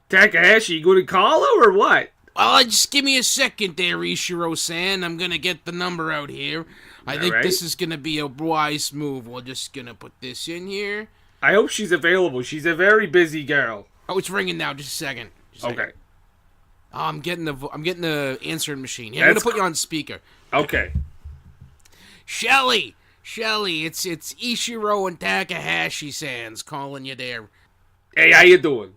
Takahashi, you gonna call her or what? Well, just give me a second there, Ishiro-san. I'm gonna get the number out here. I think this is gonna be a wise move. We're just gonna put this in here. I hope she's available. She's a very busy girl. Oh, it's ringing now. Just a second. Okay. Oh, I'm getting the answering machine. Yeah, I'm gonna put you on speaker. Okay. Shelly, it's Ishiro and Takahashi-sans calling you there. Hey, how you doing?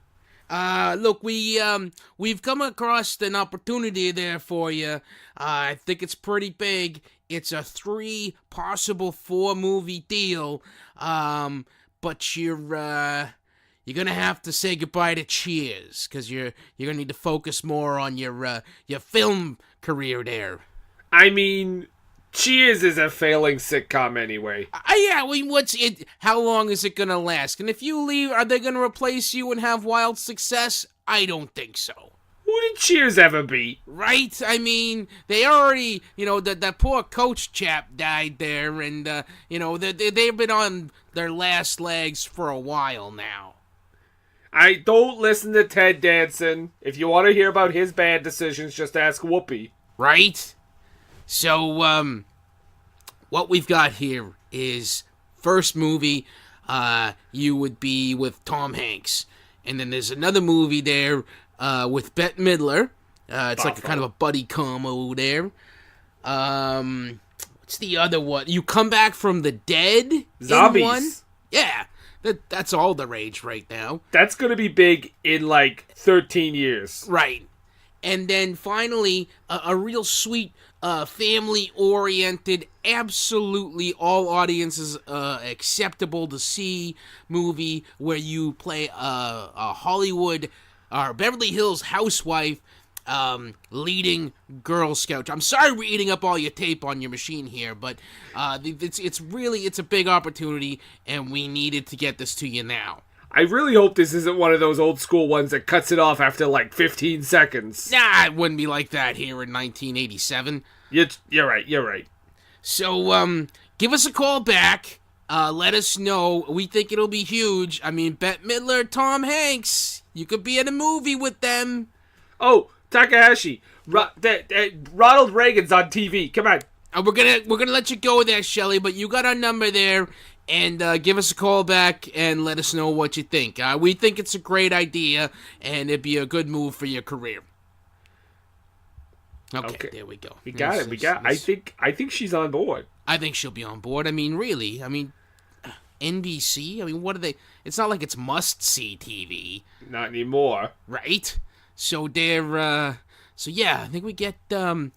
Look, we've come across an opportunity there for you. I think it's pretty big. It's a 3, possible 4 movie deal. But you're gonna have to say goodbye to Cheers, because you're gonna need to focus more on your film career there. I mean, Cheers is a failing sitcom anyway. Yeah, I mean, what's it? How long is it gonna last? And if you leave, are they gonna replace you and have wild success? I don't think so. Who did Cheers ever beat? Right? I mean, they already, that poor coach chap died there, and, they've been on their last legs for a while now. I don't listen to Ted Danson. If you want to hear about his bad decisions, just ask Whoopi. Right? So, what we've got here is, first movie, you would be with Tom Hanks. And then there's another movie there, with Bette Midler. It's like a kind of a buddy combo there. What's the other one? You Come Back from the Dead? Zombies. In one? Yeah. That's all the rage right now. That's going to be big in like 13 years. Right. And then finally, a real sweet, family-oriented, absolutely all audiences acceptable to see movie where you play a Hollywood or Beverly Hills housewife leading Girl Scout. I'm sorry we're eating up all your tape on your machine here, but it's a big opportunity, and we needed to get this to you now. I really hope this isn't one of those old school ones that cuts it off after like 15 seconds. Nah, it wouldn't be like that here in 1987. You're right. So, give us a call back. Let us know. We think it'll be huge. I mean, Bette Midler, Tom Hanks. You could be in a movie with them. Oh, Takahashi. Ronald Reagan's on TV. Come on. We're gonna let you go there, Shelly, but you got our number there. And give us a call back and let us know what you think. We think it's a great idea, and it'd be a good move for your career. Okay, there we go. We got it. I think she's on board. I think she'll be on board. I mean, really. I mean, NBC? I mean, what are they? It's not like it's must-see TV. Not anymore. Right? So they're, yeah, I think we can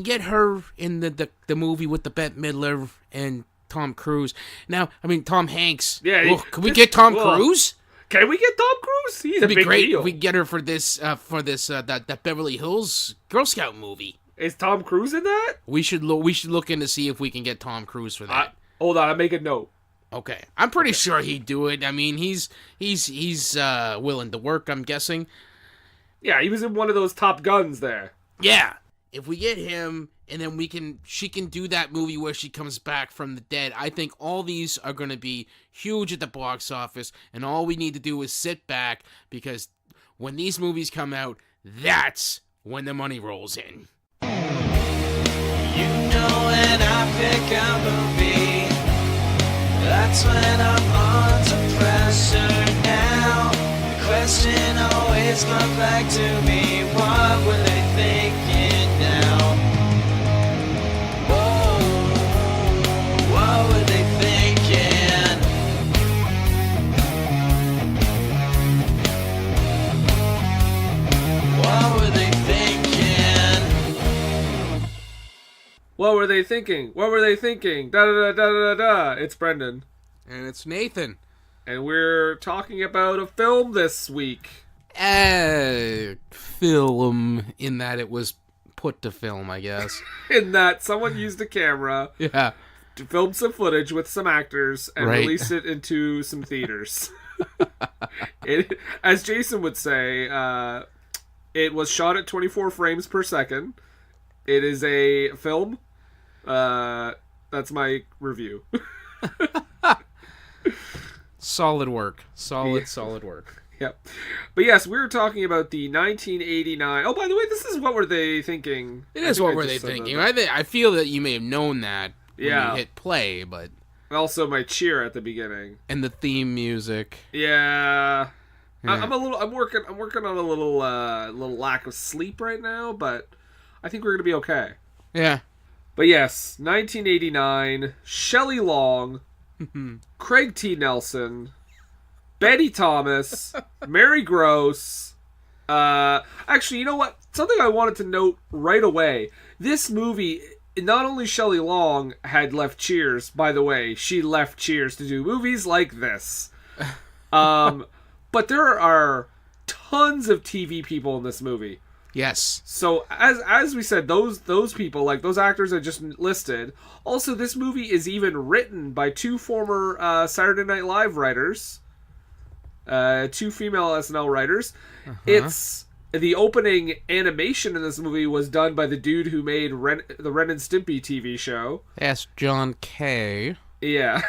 get her in the movie with the Bette Midler and Tom Cruise. Now, I mean, Tom Hanks. Yeah. Can we get Tom Cruise? Can we get Tom Cruise? He's It'd a be big great deal. if we get her for that Beverly Hills Girl Scout movie. Is Tom Cruise in that? We should look in to see if we can get Tom Cruise for that. Hold on, I'll make a note. Okay, I'm pretty sure he'd do it. I mean, he's willing to work, I'm guessing. Yeah, he was in one of those Top Guns there. Yeah, if we get him, and then she can do that movie where she comes back from the dead. I think all these are going to be huge at the box office, and all we need to do is sit back, because when these movies come out, that's when the money rolls in. You know when I pick a movie, that's when I'm under pressure now. The question always comes back to me, what were they thinking now? What were they thinking? What were they thinking? What were they thinking? What were they thinking? Da da da da da da. It's Brendan. And it's Nathan. And we're talking about a film this week. Film, in that it was put to film, I guess. In that someone used a camera Yeah. to film some footage with some actors and release it into some theaters. As Jason would say, it was shot at 24 frames per second. It is a film. That's my review. Solid work. Solid work. Yep. But yes, we were talking about the 1989. Oh, by the way, this is What Were They Thinking? It is What Were They Thinking? I feel that you may have known that when you hit play, but... Also my cheer at the beginning. And the theme music. Yeah. I'm working on a little lack of sleep right now, but I think we're going to be okay. Yeah. But yes, 1989, Shelley Long, Craig T. Nelson, Betty Thomas, Mary Gross. Actually, you know what? Something I wanted to note right away. This movie, not only Shelley Long had left Cheers, by the way, she left Cheers to do movies like this. But there are tons of TV people in this movie. Yes. So as we said, those people, like those actors I just listed. Also, this movie is even written by two former Saturday Night Live writers, two female SNL writers. It's the opening animation in this movie was done by the dude who made the Ren and Stimpy TV show. Yes, John K. Yeah.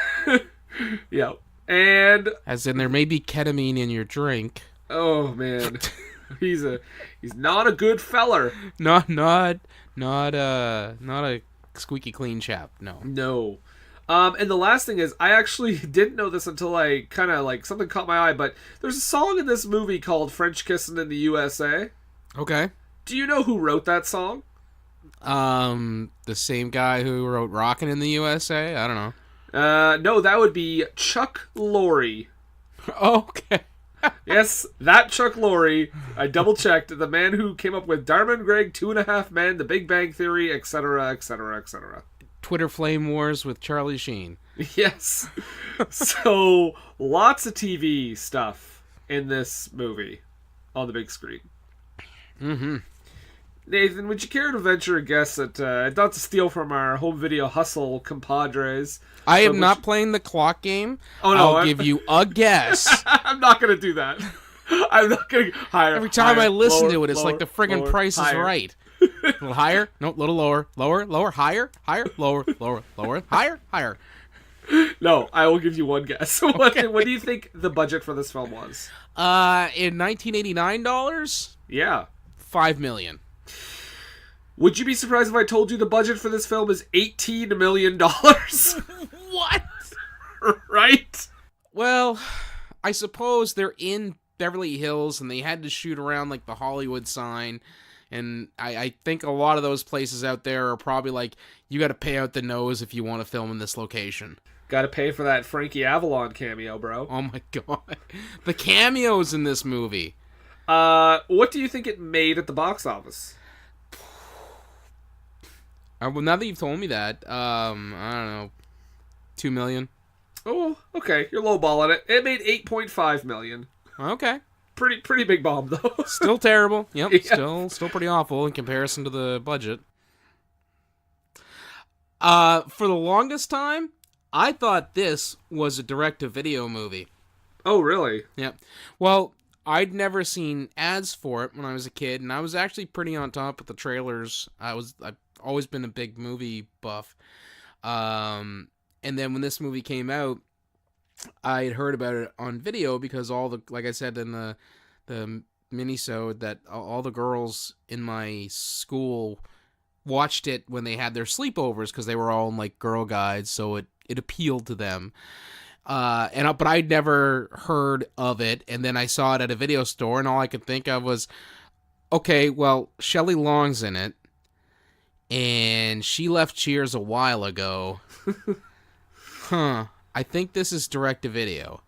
Yeah. And as in, there may be ketamine in your drink. Oh man. He's not a good feller. Not a squeaky clean chap. No. And the last thing is, I actually didn't know this until I kind of like something caught my eye. But there's a song in this movie called "French Kissin' in the USA." Okay. Do you know who wrote that song? The same guy who wrote "Rockin' in the USA." I don't know. No, that would be Chuck Lorre. Okay. Yes, that Chuck Lorre. I double checked. The man who came up with Dharma and Greg, 2.5 Men, The Big Bang Theory, etc., etc., etc. Twitter Flame Wars with Charlie Sheen. Yes. So, lots of TV stuff in this movie on the big screen. Mm-hmm. Nathan, would you care to venture a guess at, not to steal from our home video hustle compadres? I am not playing the clock game. Oh, no. I'll give you a guess. I'm not going to do that. I'm not going to... Higher. Every time higher, I listen lower, to it, it's lower, like the friggin' lower, Price higher. is Right. A little higher. Nope, a little lower. Lower, higher, lower, higher. No, I will give you one guess. What do you think the budget for this film was? In $1989? Yeah. $5 million. Would you be surprised if I told you the budget for this film is $18 million? What? Right? Well, I suppose they're in Beverly Hills and they had to shoot around like the Hollywood sign. And I think a lot of those places out there are probably like, you got to pay out the nose if you want to film in this location. Got to pay for that Frankie Avalon cameo, bro. Oh my god. The cameos in this movie. What do you think it made at the box office? Well, now that you've told me that, I don't know, $2 million. Oh, okay. You're lowballing it. It made $8.5 million. Okay. Pretty big bomb, though. Still terrible. Yep. Yeah. Still pretty awful in comparison to the budget. For the longest time, I thought this was a direct-to-video movie. Oh, really? Yeah. Well, I'd never seen ads for it when I was a kid, and I was actually pretty on top with the trailers. I've always been a big movie buff. And then when this movie came out, I had heard about it on video because like I said in the minisode, that all the girls in my school watched it when they had their sleepovers because they were all in like Girl Guides, so it appealed to them. But I'd never heard of it, and then I saw it at a video store, and all I could think of was, okay, well, Shelley Long's in it, and she left Cheers a while ago. I think this is direct-to-video.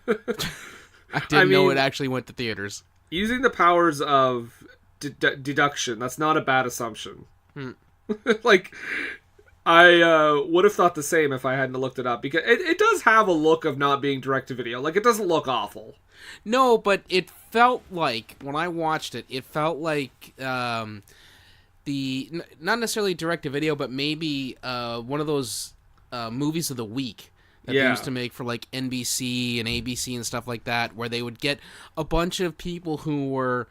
I didn't know it actually went to theaters. Using the powers of deduction, that's not a bad assumption. Like, I would have thought the same if I hadn't looked it up, because it does have a look of not being direct-to-video. Like, it doesn't look awful. No, but it felt like, when I watched it, it felt like not necessarily direct-to-video, but maybe one of those movies of the week that they used to make for like NBC and ABC and stuff like that, where they would get a bunch of people who were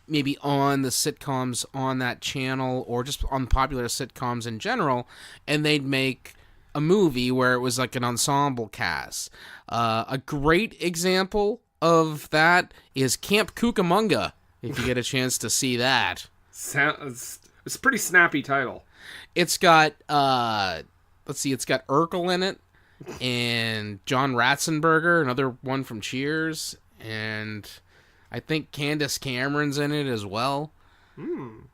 maybe on the sitcoms on that channel or just on popular sitcoms in general, and they'd make a movie where it was like an ensemble cast. A great example of that is Camp Cucamonga, if you get a chance to see that. It's a pretty snappy title. It's got, it's got Urkel in it, and John Ratzenberger, another one from Cheers, and I think Candace Cameron's in it as well.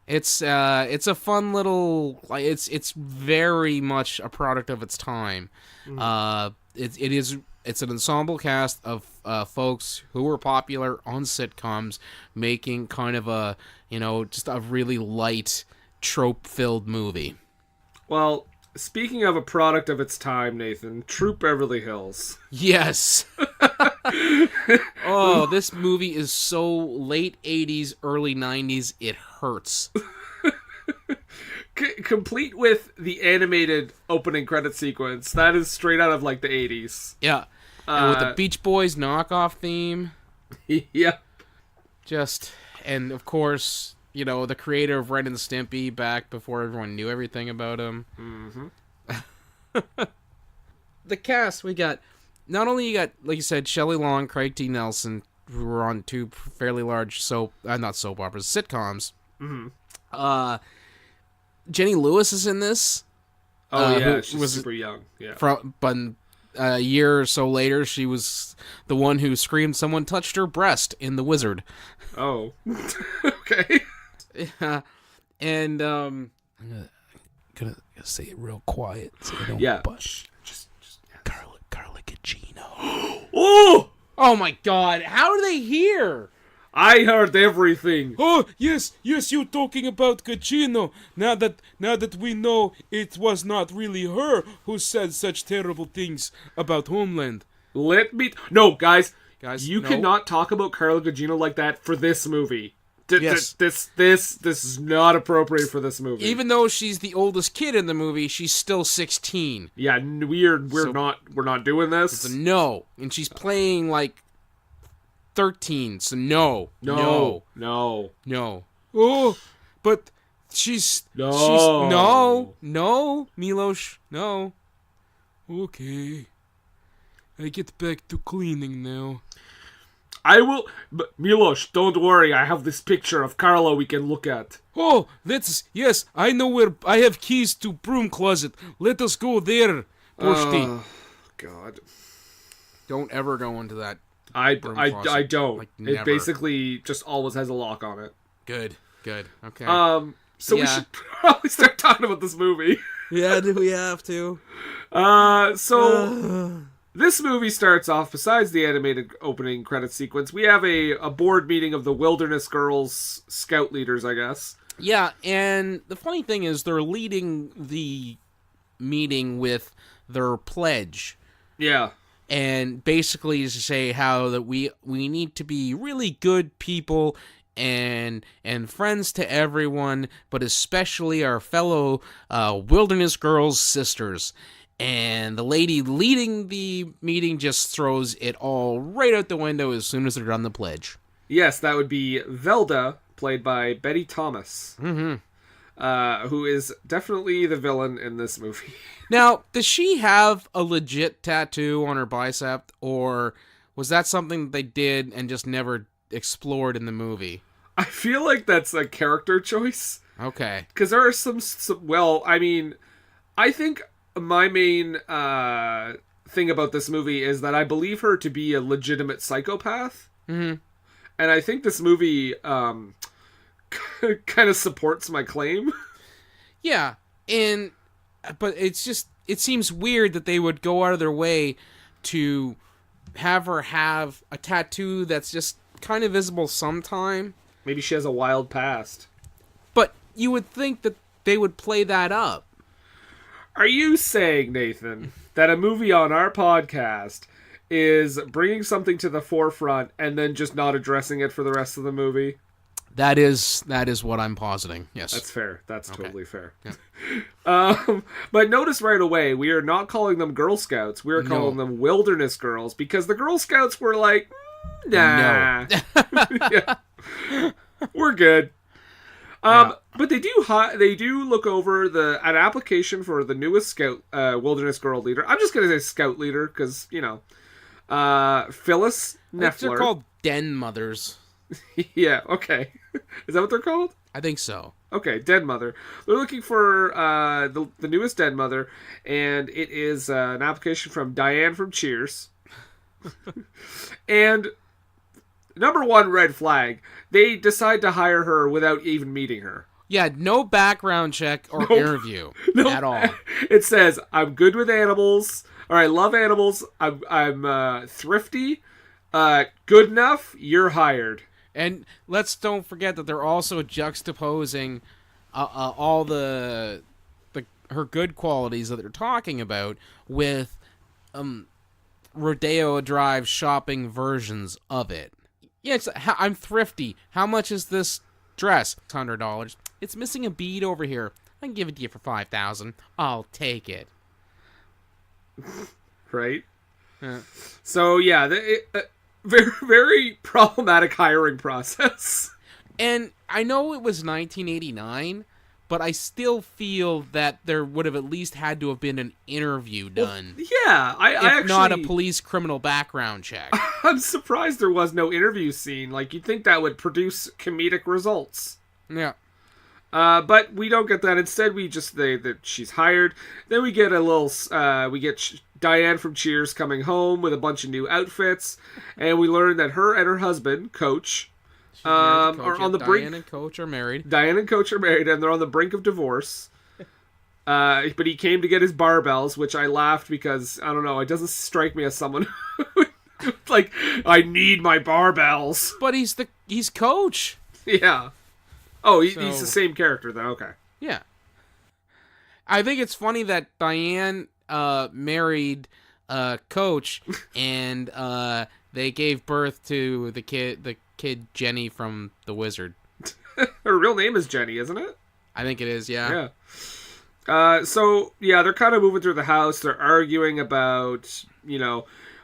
It's a fun little, it's very much a product of its time. It's an ensemble cast of folks who were popular on sitcoms, making kind of a, just a really light, trope-filled movie. Well, speaking of a product of its time, Nathan, Troop Beverly Hills. Yes. Oh, this movie is so late 80s, early 90s, it hurts. Complete with the animated opening credit sequence. That is straight out of, like, the 80s. Yeah. And with the Beach Boys knockoff theme. Yeah. And of course, the creator of Ren and Stimpy back before everyone knew everything about him. Mm-hmm. The cast, we got, not only you got, like you said, Shelley Long, Craig T. Nelson, who were on two fairly large not soap operas, sitcoms. Mm-hmm. Jenny Lewis is in this. Oh, yeah, she's super young. Yeah. But a year or so later, she was the one who screamed someone touched her breast in The Wizard. Oh. Okay. Yeah. And, I'm gonna say it real quiet so I don't bust. Just Carla Gugino. Oh my god, how do they hear? I heard everything. Oh, yes, you're talking about Gugino. Now that we know it was not really her who said such terrible things about Homeland. No, guys, you no. cannot talk about Carla Gugino like that for this movie. Yes. This is not appropriate for this movie. Even though she's the oldest kid in the movie, she's still 16. Yeah, we're not doing this. It's a no, and she's playing like 13. So no. Oh, but she's no, Milos, no. Okay. I get back to cleaning now. I will... But Milos, don't worry. I have this picture of Carla we can look at. Oh, yes, I know where... I have keys to broom closet. Let us go there, Poshti. God. Don't ever go into that. I don't. Like, it never. basically just always has a lock on it. Good. Okay. So we should probably start talking about this movie. Yeah, do we have to? This movie starts off, besides the animated opening credit sequence, we have a board meeting of the Wilderness Girls scout leaders, I guess. Yeah, and the funny thing is they're leading the meeting with their pledge. Yeah. And basically to say how that we need to be really good people and friends to everyone, but especially our fellow Wilderness Girls sisters. And the lady leading the meeting just throws it all right out the window as soon as they're done the pledge. Yes, that would be Velda, played by Betty Thomas, who is definitely the villain in this movie. Now, does she have a legit tattoo on her bicep, or was that something that they did and just never explored in the movie? I feel like that's a character choice. Okay. Because there are some well, I mean, I think... My main thing about this movie is that I believe her to be a legitimate psychopath. Mm-hmm. And I think this movie kind of supports my claim. Yeah, but it seems weird that they would go out of their way to have her have a tattoo that's just kind of visible sometime. Maybe she has a wild past. But you would think that they would play that up. Are you saying, Nathan, that a movie on our podcast is bringing something to the forefront and then just not addressing it for the rest of the movie? That is what I'm positing. Yes, that's fair. That's okay. Totally fair. Yeah. But notice right away, we are not calling them Girl Scouts. We are calling them Wilderness Girls because the Girl Scouts were like, nah, yeah. We're good. But they do look over an application for the newest scout, Wilderness Girl leader. I'm just gonna say scout leader because Phyllis I think they're Neffler. called den mothers. Yeah, okay. Is that what they're called? I think so. Okay, Den Mother. They're looking for the newest Den Mother, and it is an application from Diane from Cheers. And number one red flag, they decide to hire her without even meeting her. Yeah, no background check or interview at all. It says, I'm good with animals, or I love animals, I'm thrifty, good enough, you're hired. And let's don't forget that they're also juxtaposing all the her good qualities that they're talking about with Rodeo Drive shopping versions of it. Yeah, I'm thrifty. How much is this dress? $100. It's missing a bead over here. I can give it to you for $5,000. I'll take it. Right? Yeah. So, yeah, very, very problematic hiring process. And I know it was 1989, but I still feel that there would have at least had to have been an interview done. Well, yeah, I actually... not a police criminal background check. I'm surprised there was no interview scene. Like, you'd think that would produce comedic results. Yeah. But we don't get that. Instead, we just that she's hired. Then we get a little. We get Diane from Cheers coming home with a bunch of new outfits, and we learn that her and her husband, Coach, are on the brink. Diane and Coach are married. Diane and Coach are married, and they're on the brink of divorce. But he came to get his barbells, which I laughed because I don't know. It doesn't strike me as someone like I need my barbells. But he's Coach. Yeah. Oh, he's So- the same character, though. Okay. Yeah. I think it's funny that Diane married Coach, and they gave birth to the kid Jenny from The Wizard. Her real name is Jenny, isn't it? I think it is, yeah. Yeah. So, yeah, they're kind of moving through the house. They're arguing about,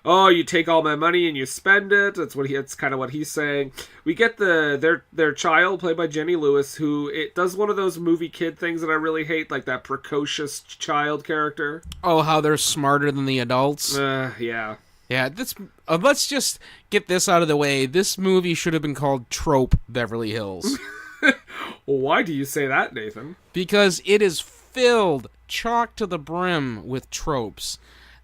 oh, you take all my money and you spend it. That's kind of what he's saying. We get their child, played by Jenny Lewis, who it does one of those movie kid things that I really hate, like that precocious child character. Oh, how they're smarter than the adults. Yeah. Yeah, let's just get this out of the way. This movie should have been called Trope Beverly Hills. Well, why do you say that, Nathan? Because it is filled, chock to the brim with tropes.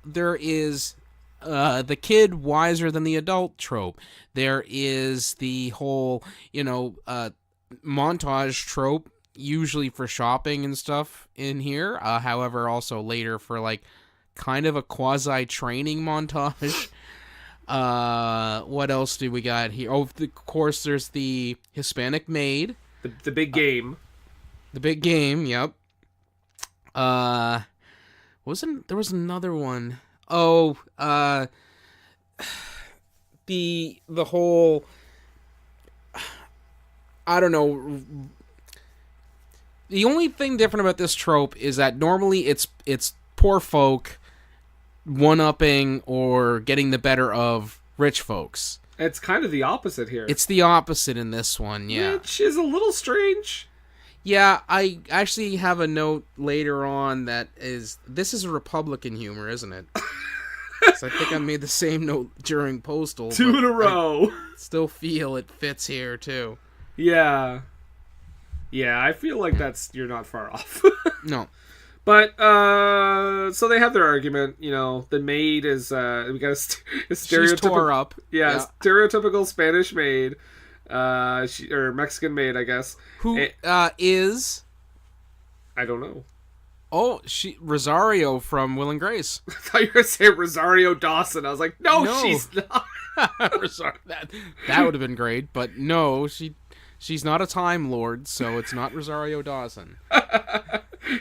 There is the kid wiser than the adult trope. There is the whole, montage trope, usually for shopping and stuff in here. However, also later for like kind of a quasi-training montage. What else do we got here? Oh, of course, there's the Hispanic maid. The big game. The big game, yep. There was another one. Oh, the whole, I don't know. The only thing different about this trope is that normally it's poor folk one-upping or getting the better of rich folks. It's kind of the opposite here. It's the opposite in this one, yeah. Which is a little strange. Yeah, I actually have a note later on that this is a Republican humor, isn't it? So I think I made the same note during Postal. Two but in a row. I still feel it fits here, too. Yeah. Yeah, I feel like you're not far off. No. But, so they have their argument, the maid is, we got a She's stereotypical... tore up. Yeah, stereotypical Spanish maid, or Mexican maid, I guess. Who is... I don't know. Oh, Rosario from Will and Grace. I thought you were going to say Rosario Dawson. I was like, no. She's not. That would have been great, but no, she's not a Time Lord, so it's not Rosario Dawson.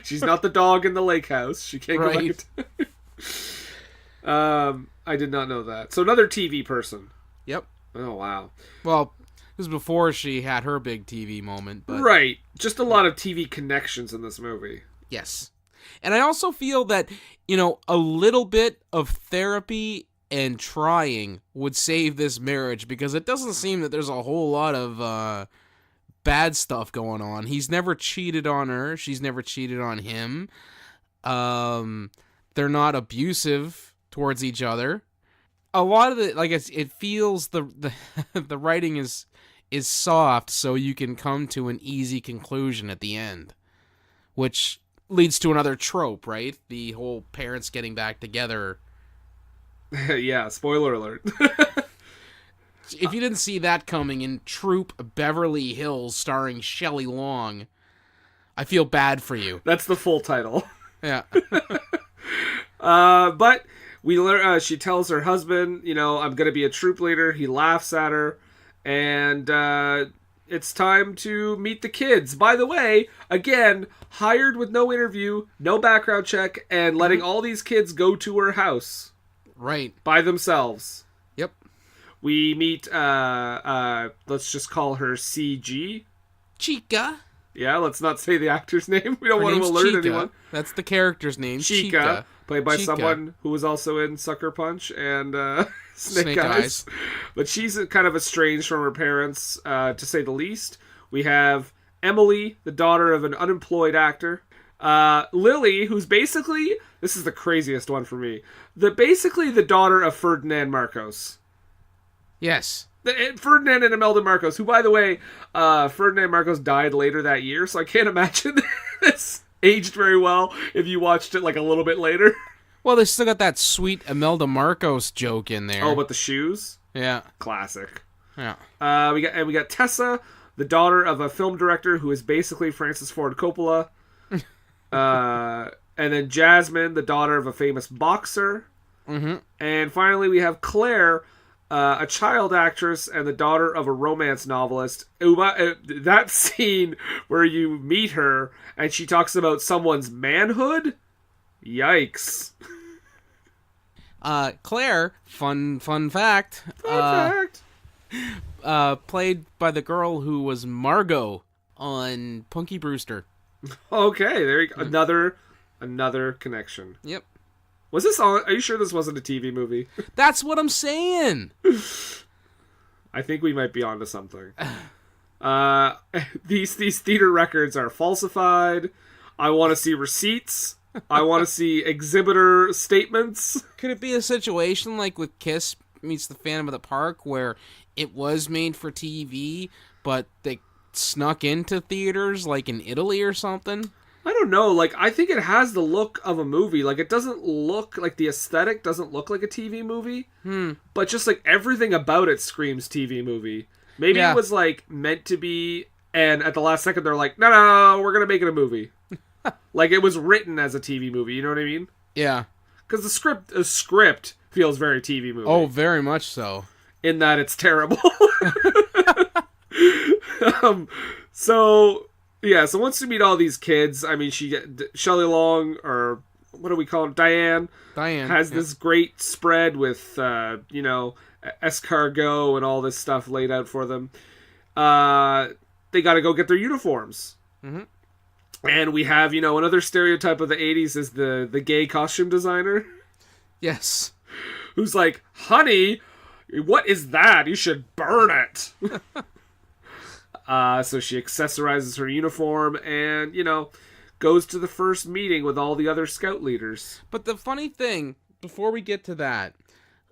She's not the dog in the lake house. She can't Right. go back. I did not know that. So another TV person. Yep. Oh, wow. Well, this is before she had her big TV moment, but... Right. Just a lot of TV connections in this movie. Yes. And I also feel that, a little bit of therapy and trying would save this marriage, because it doesn't seem that there's a whole lot of bad stuff going on. He's never cheated on her. She's never cheated on him. They're not abusive towards each other. a lot of the it feels the writing is soft, so you can come to an easy conclusion at the end, which leads to another trope, right? The whole parents getting back together. Yeah, spoiler alert. If you didn't see that coming in Troop Beverly Hills starring Shelley Long, I feel bad for you. That's the full title. Yeah. But we learn. She tells her husband, I'm going to be a troop leader. He laughs at her, and it's time to meet the kids. By the way, again, hired with no interview, no background check, and letting all these kids go to her house. Right. By themselves. Yep. We meet, let's just call her CG. Chica. Yeah, let's not say the actor's name. We don't Her want to name's alert Chica. anyone. That's the character's name. Chica, played by Chica. someone who was also in Sucker Punch and Snake Snake Eyes. Eyes. But she's kind of estranged from her parents, to say the least. We have Emily, the daughter of an unemployed actor. Lily, who's basically, this is the craziest one for me, basically the daughter of Ferdinand Marcos. Yes. Ferdinand and Imelda Marcos, who, by the way, Ferdinand Marcos died later that year, so I can't imagine this aged very well if you watched it like a little bit later. Well, they still got that sweet Imelda Marcos joke in there. Oh, but the shoes? Yeah. Classic. Yeah. We got Tessa, the daughter of a film director who is basically Francis Ford Coppola. And then Jasmine, the daughter of a famous boxer. Mm-hmm. And finally, we have Claire, a child actress and the daughter of a romance novelist. That scene where you meet her and she talks about someone's manhood? Yikes. Claire, fun fact. Played by the girl who was Margot on Punky Brewster. Okay, there you go. Another connection. Yep. Was this on? Are you sure this wasn't a TV movie? That's what I'm saying. I think we might be onto something. These theater records are falsified. I want to see receipts. I want to see exhibitor statements. Could it be a situation like with Kiss Meets the Phantom of the Park where it was made for TV, but they snuck into theaters like in Italy or something? I don't know. Like, I think it has the look of a movie. Like, it doesn't look like the aesthetic doesn't look like a TV movie. But just like everything about it screams TV movie. Maybe it was like meant to be, and at the last second they're like, no, we're gonna make it a movie. Like it was written as a TV movie. You know what I mean? Yeah. Because the script feels very TV movie. Oh, very much so. In that it's terrible. So once you meet all these kids, I mean, Shelley Long, or what do we call it? Diane has this great spread with, escargot and all this stuff laid out for them. They got to go get their uniforms. Mm-hmm. And we have, another stereotype of the 80s is the gay costume designer. Yes. Who's like, honey, what is that? You should burn it. So she accessorizes her uniform and, goes to the first meeting with all the other scout leaders. But the funny thing, before we get to that,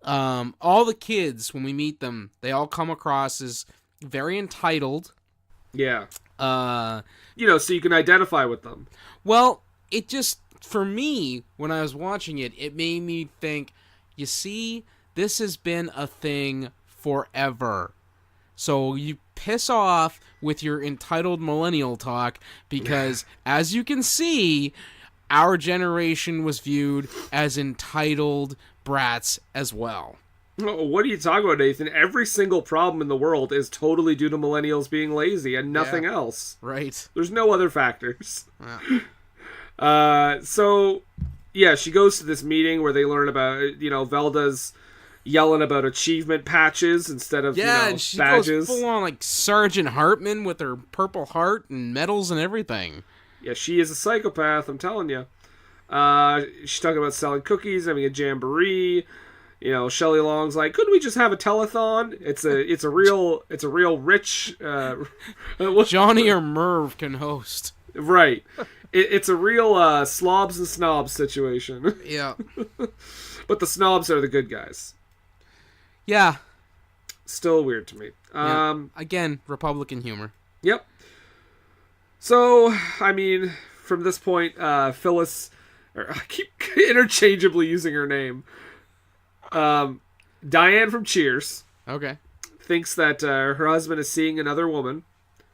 all the kids, when we meet them, they all come across as very entitled. Yeah. So you can identify with them. Well, it just, for me, when I was watching it, it made me think, you see, this has been a thing forever. So you piss off with your entitled millennial talk because, as you can see, our generation was viewed as entitled brats as well. What are you talking about, Nathan? Every single problem in the world is totally due to millennials being lazy and nothing else. Right. There's no other factors. Yeah. She goes to this meeting where they learn about, Velda's yelling about achievement patches instead of, and she badges. Goes full on like Sergeant Hartman with her purple heart and medals and everything. Yeah, she is a psychopath, I'm telling you. She's talking about selling cookies, having a jamboree. Shelley Long's like, couldn't we just have a telethon? It's a real rich Johnny or Merv can host. Right. It's a real slobs and snobs situation. Yeah. But the snobs are the good guys. Yeah. Still weird to me. Again, Republican humor. Yep. So, I mean, from this point, Phyllis, I keep interchangeably using her name. Diane from Cheers Okay. thinks that her husband is seeing another woman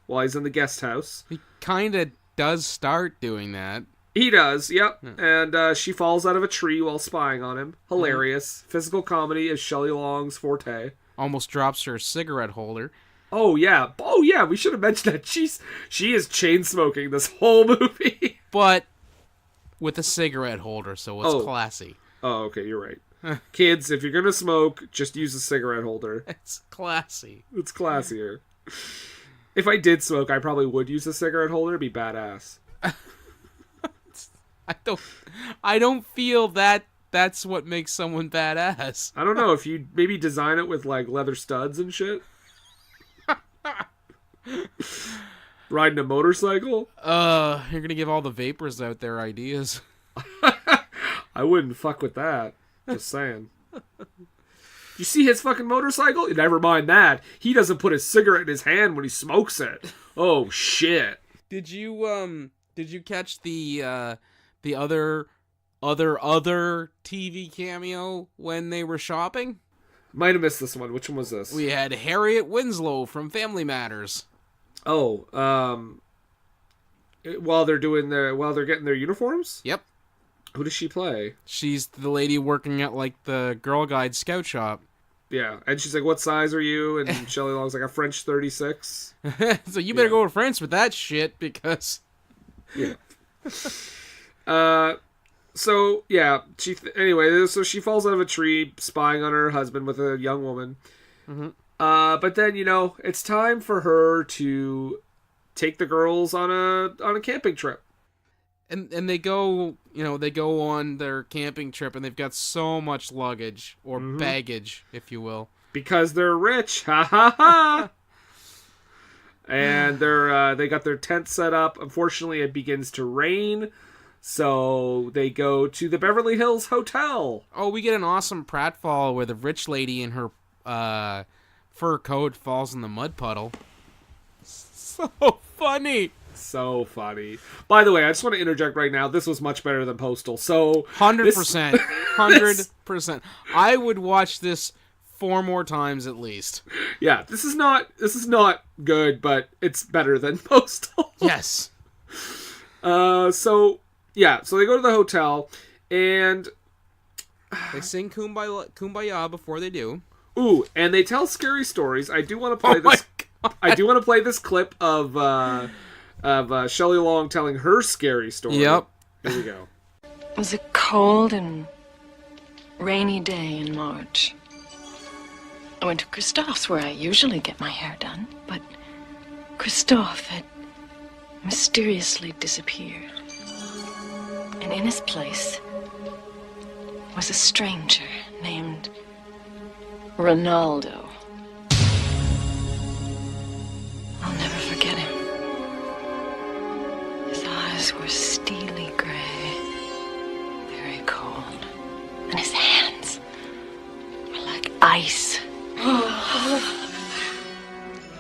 while he's in the guest house. He kind of does start doing that. He does, yep. And she falls out of a tree while spying on him. Hilarious. Physical comedy is Shelley Long's forte. Almost drops her cigarette holder. Oh yeah, we should have mentioned that. She is chain smoking this whole movie. But with a cigarette holder, so it's classy. Oh, okay, you're right. Kids, if you're gonna smoke, just use a cigarette holder. It's classy. It's classier. If I did smoke, I probably would use a cigarette holder. It'd be badass. I don't feel that that's what makes someone badass. I don't know if you maybe design it with like leather studs and shit. Riding a motorcycle? You're gonna give all the vapors out their ideas. I wouldn't fuck with that. Just saying. You see his fucking motorcycle? Never mind that. He doesn't put his cigarette in his hand when he smokes it. Oh shit. Did you catch the other TV cameo when they were shopping? Might have missed this one. Which one was this? We had Harriet Winslow from Family Matters. Oh, while they're getting their uniforms? Yep. Who does she play? She's the lady working at like the Girl Guide scout shop. Yeah, and she's like, "What size are you?" And Shelley Long's like, "A French 36." So you better go to France with that shit because. Yeah. So yeah, so she falls out of a tree, spying on her husband with a young woman. Mm-hmm. But then it's time for her to take the girls on a camping trip. And they go on their camping trip, and they've got so much luggage or baggage, if you will, because they're rich. Ha ha ha. And they got their tent set up. Unfortunately, it begins to rain. So they go to the Beverly Hills Hotel. Oh, we get an awesome pratfall where the rich lady in her fur coat falls in the mud puddle. So funny. So funny. By the way, I just want to interject right now. This was much better than Postal. So 100%. 100%. I would watch this 4 more times at least. Yeah, this is not good, but it's better than Postal. Yes. So they go to the hotel, and they sing Kumbaya before they do. Ooh, and they tell scary stories. I do want to play this. I do want to play this clip of Shelley Long telling her scary story. Yep. Here we go. It was a cold and rainy day in March. I went to Christophe's, where I usually get my hair done, but Christophe had mysteriously disappeared. And in his place was a stranger named Ronaldo. I'll never forget him. His eyes were steely gray, very cold, and his hands were like ice.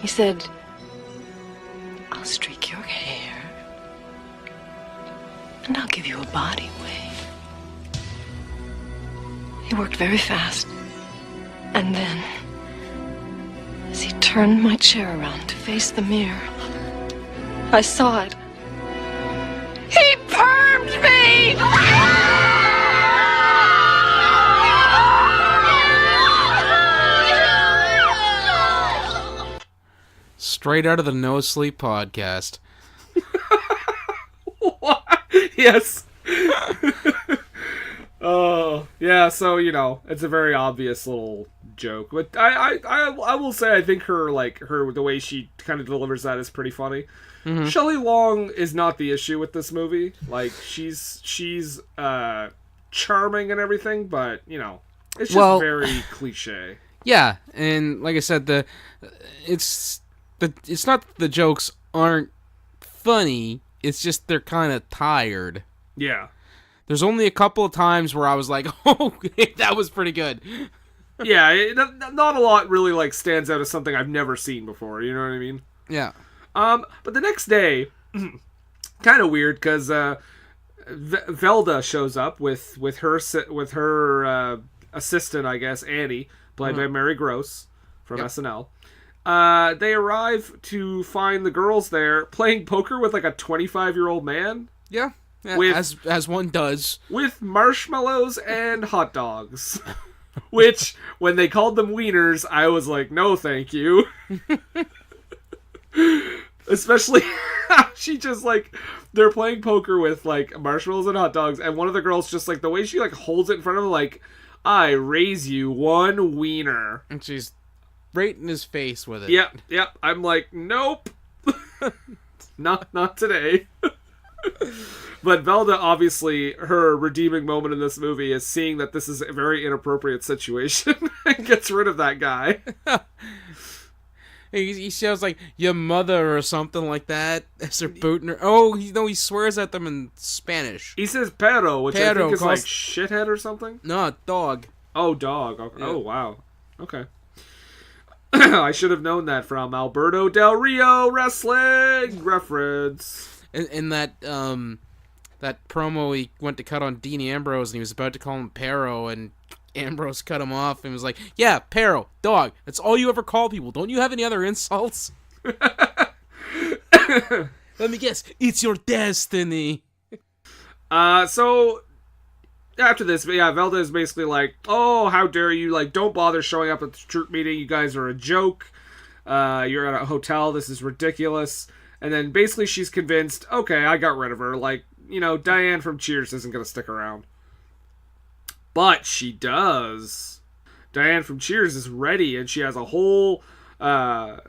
He said, "I'll streak your hair, and I'll give you a body wave." He worked very fast, and then, as he turned my chair around to face the mirror, I saw it. He permed me! Straight out of the No Sleep podcast. What? Yes. Oh, yeah, so, it's a very obvious little joke. But I will say I think the way she kind of delivers that is pretty funny. Mm-hmm. Shelley Long is not the issue with this movie. Like, she's charming and everything, but, it's just very cliche. Yeah, and like I said, it's not that the jokes aren't funny, it's just they're kind of tired. Yeah. There's only a couple of times where I was like, oh, that was pretty good. Yeah, not a lot really like stands out as something I've never seen before. You know what I mean? Yeah. But the next day, kind of weird because Velda shows up with her assistant, I guess, Annie, played by Mary Gross from SNL. They arrive to find the girls there playing poker with like a 25-year-old man. Yeah. Yeah, With- as one does. With marshmallows and hot dogs. Which, when they called them wieners, I was like, no thank you. Especially, she just like, they're playing poker with like marshmallows and hot dogs, and one of the girls just like, the way she like holds it in front of them, like, I raise you one wiener. And she's right in his face with it. Yep. I'm like, nope. Not today. But Velda, obviously, her redeeming moment in this movie is seeing that this is a very inappropriate situation and gets rid of that guy. He shows like your mother or something like that as they're booting her. Oh, he swears at them in Spanish. He says perro, which I Perro think is like calls- shithead or something. No, dog. Oh, dog. Okay. Yeah. Oh, wow. Okay. I should have known that from Alberto Del Rio wrestling reference. In that that promo he went to cut on Dean Ambrose and he was about to call him Perro and Ambrose cut him off and was like, yeah, Perro, dog. That's all you ever call people. Don't you have any other insults? Let me guess. It's your destiny. So after this, Velda is basically like, oh, how dare you, like, don't bother showing up at the troop meeting, you guys are a joke, you're at a hotel, this is ridiculous, and then basically she's convinced, okay, I got rid of her, like, you know, Diane from Cheers isn't going to stick around. But she does. Diane from Cheers is ready, and she has a whole, apparently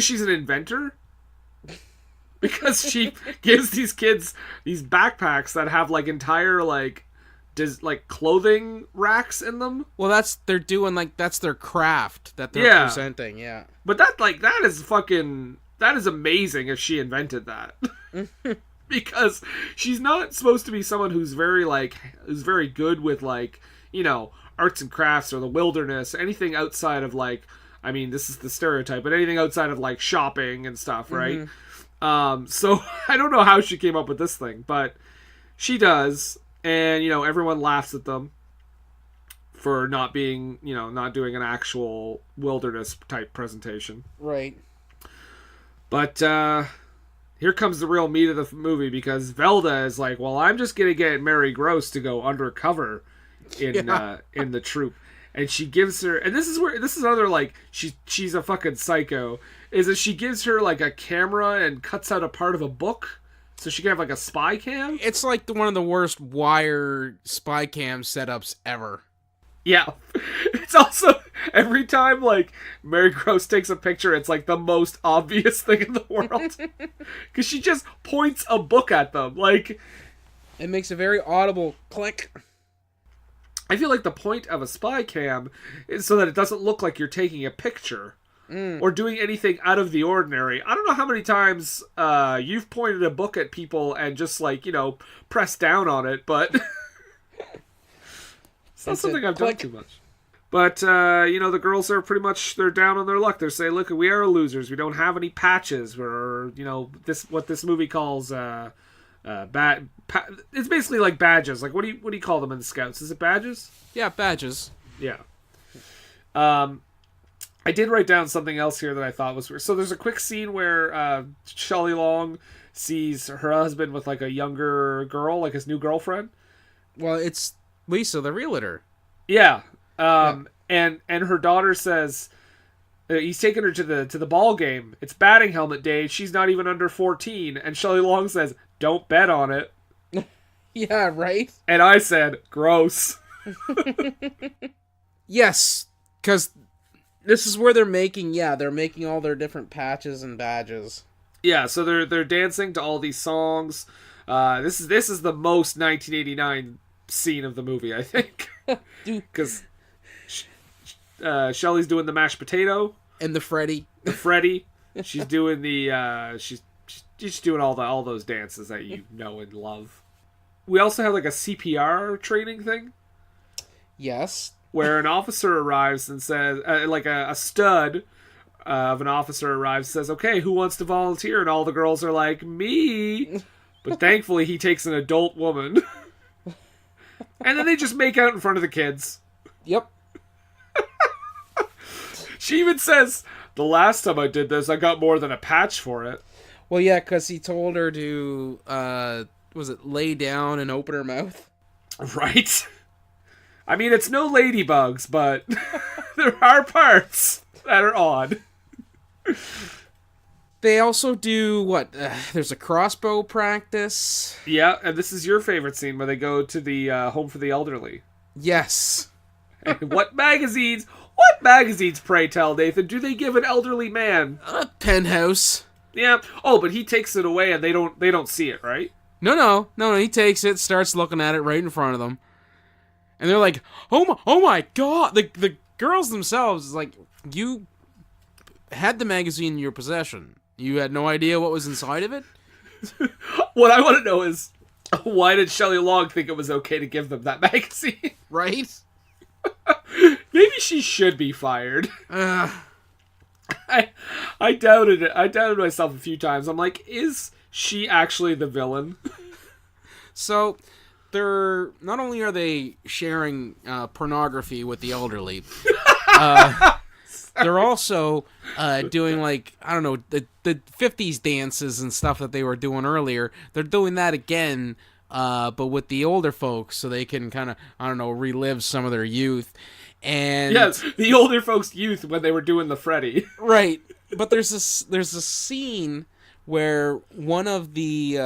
she's an inventor. Because she gives these kids these backpacks that have like entire like clothing racks in them. Well, that's their craft that they're presenting, yeah. But that is amazing if she invented that. Because she's not supposed to be someone who's very good with like, you know, arts and crafts or the wilderness, anything outside of like, I mean, this is the stereotype, but anything outside of like shopping and stuff, right? Mm-hmm. So I don't know how she came up with this thing, but she does, and you know, everyone laughs at them for not being, you know, not doing an actual wilderness type presentation. Right. But here comes the real meat of the movie, because Velda is like, well, I'm just gonna get Mary Gross to go undercover in the troop. And she gives her, and this is another, like, she's a fucking psycho, is that she gives her, like, a camera and cuts out a part of a book, so she can have, like, a spy cam? It's like one of the worst wire spy cam setups ever. Yeah. It's also, every time, like, Mary Gross takes a picture, it's, like, the most obvious thing in the world. Because she just points a book at them, like... It makes a very audible click. I feel like the point of a spy cam is so that it doesn't look like you're taking a picture or doing anything out of the ordinary. I don't know how many times you've pointed a book at people and just, like, you know, pressed down on it, but it's not something I've done too much. But, you know, the girls are pretty much, they're down on their luck. They're saying, look, we are losers. We don't have any patches. We're, you know, what this movie calls... it's basically like badges. Like, what do you call them in the Scouts? Is it badges? Yeah, badges. Yeah. I did write down something else here that I thought was weird. So there's a quick scene where Shelley Long sees her husband with like a younger girl, like his new girlfriend. Well, it's Lisa, the realtor. Yeah. And her daughter says he's taking her to the ball game. It's batting helmet day. She's not even under 14. And Shelley Long says, "Don't bet on it." Yeah, right? And I said, gross. Yes, because this is where they're making all their different patches and badges. Yeah, so they're dancing to all these songs. This is the most 1989 scene of the movie, I think. Because Shelley's doing the mashed potato. And the Freddy. She's doing the she's doing all those dances that you know and love. We also have like a CPR training thing. Yes. where an officer arrives and says, like a stud of an officer arrives and says, okay, who wants to volunteer? And all the girls are like, me. But thankfully he takes an adult woman. And then they just make out in front of the kids. Yep. She even says, the last time I did this, I got more than a patch for it. Well, yeah, because he told her to, lay down and open her mouth? Right? I mean, it's no ladybugs, but there are parts that are odd. They also do, there's a crossbow practice? Yeah, and this is your favorite scene where they go to the home for the elderly. Yes. And what magazines, pray tell, Nathan, do they give an elderly man? Penthouse. Yeah. Oh, but he takes it away and they don't see it, right? No, he takes it, starts looking at it right in front of them. And they're like, oh my god! The girls themselves, like, you had the magazine in your possession. You had no idea what was inside of it? What I want to know is, why did Shelley Long think it was okay to give them that magazine? Right? Maybe she should be fired. I doubted it. I doubted myself a few times. I'm like, is she actually the villain? So, not only are they sharing pornography with the elderly, they're also doing, like, I don't know, the 50s dances and stuff that they were doing earlier. They're doing that again, but with the older folks, so they can kind of, I don't know, relive some of their youth. And Yes, the older folks' youth when they were doing the Freddy. right, but there's a scene where one of the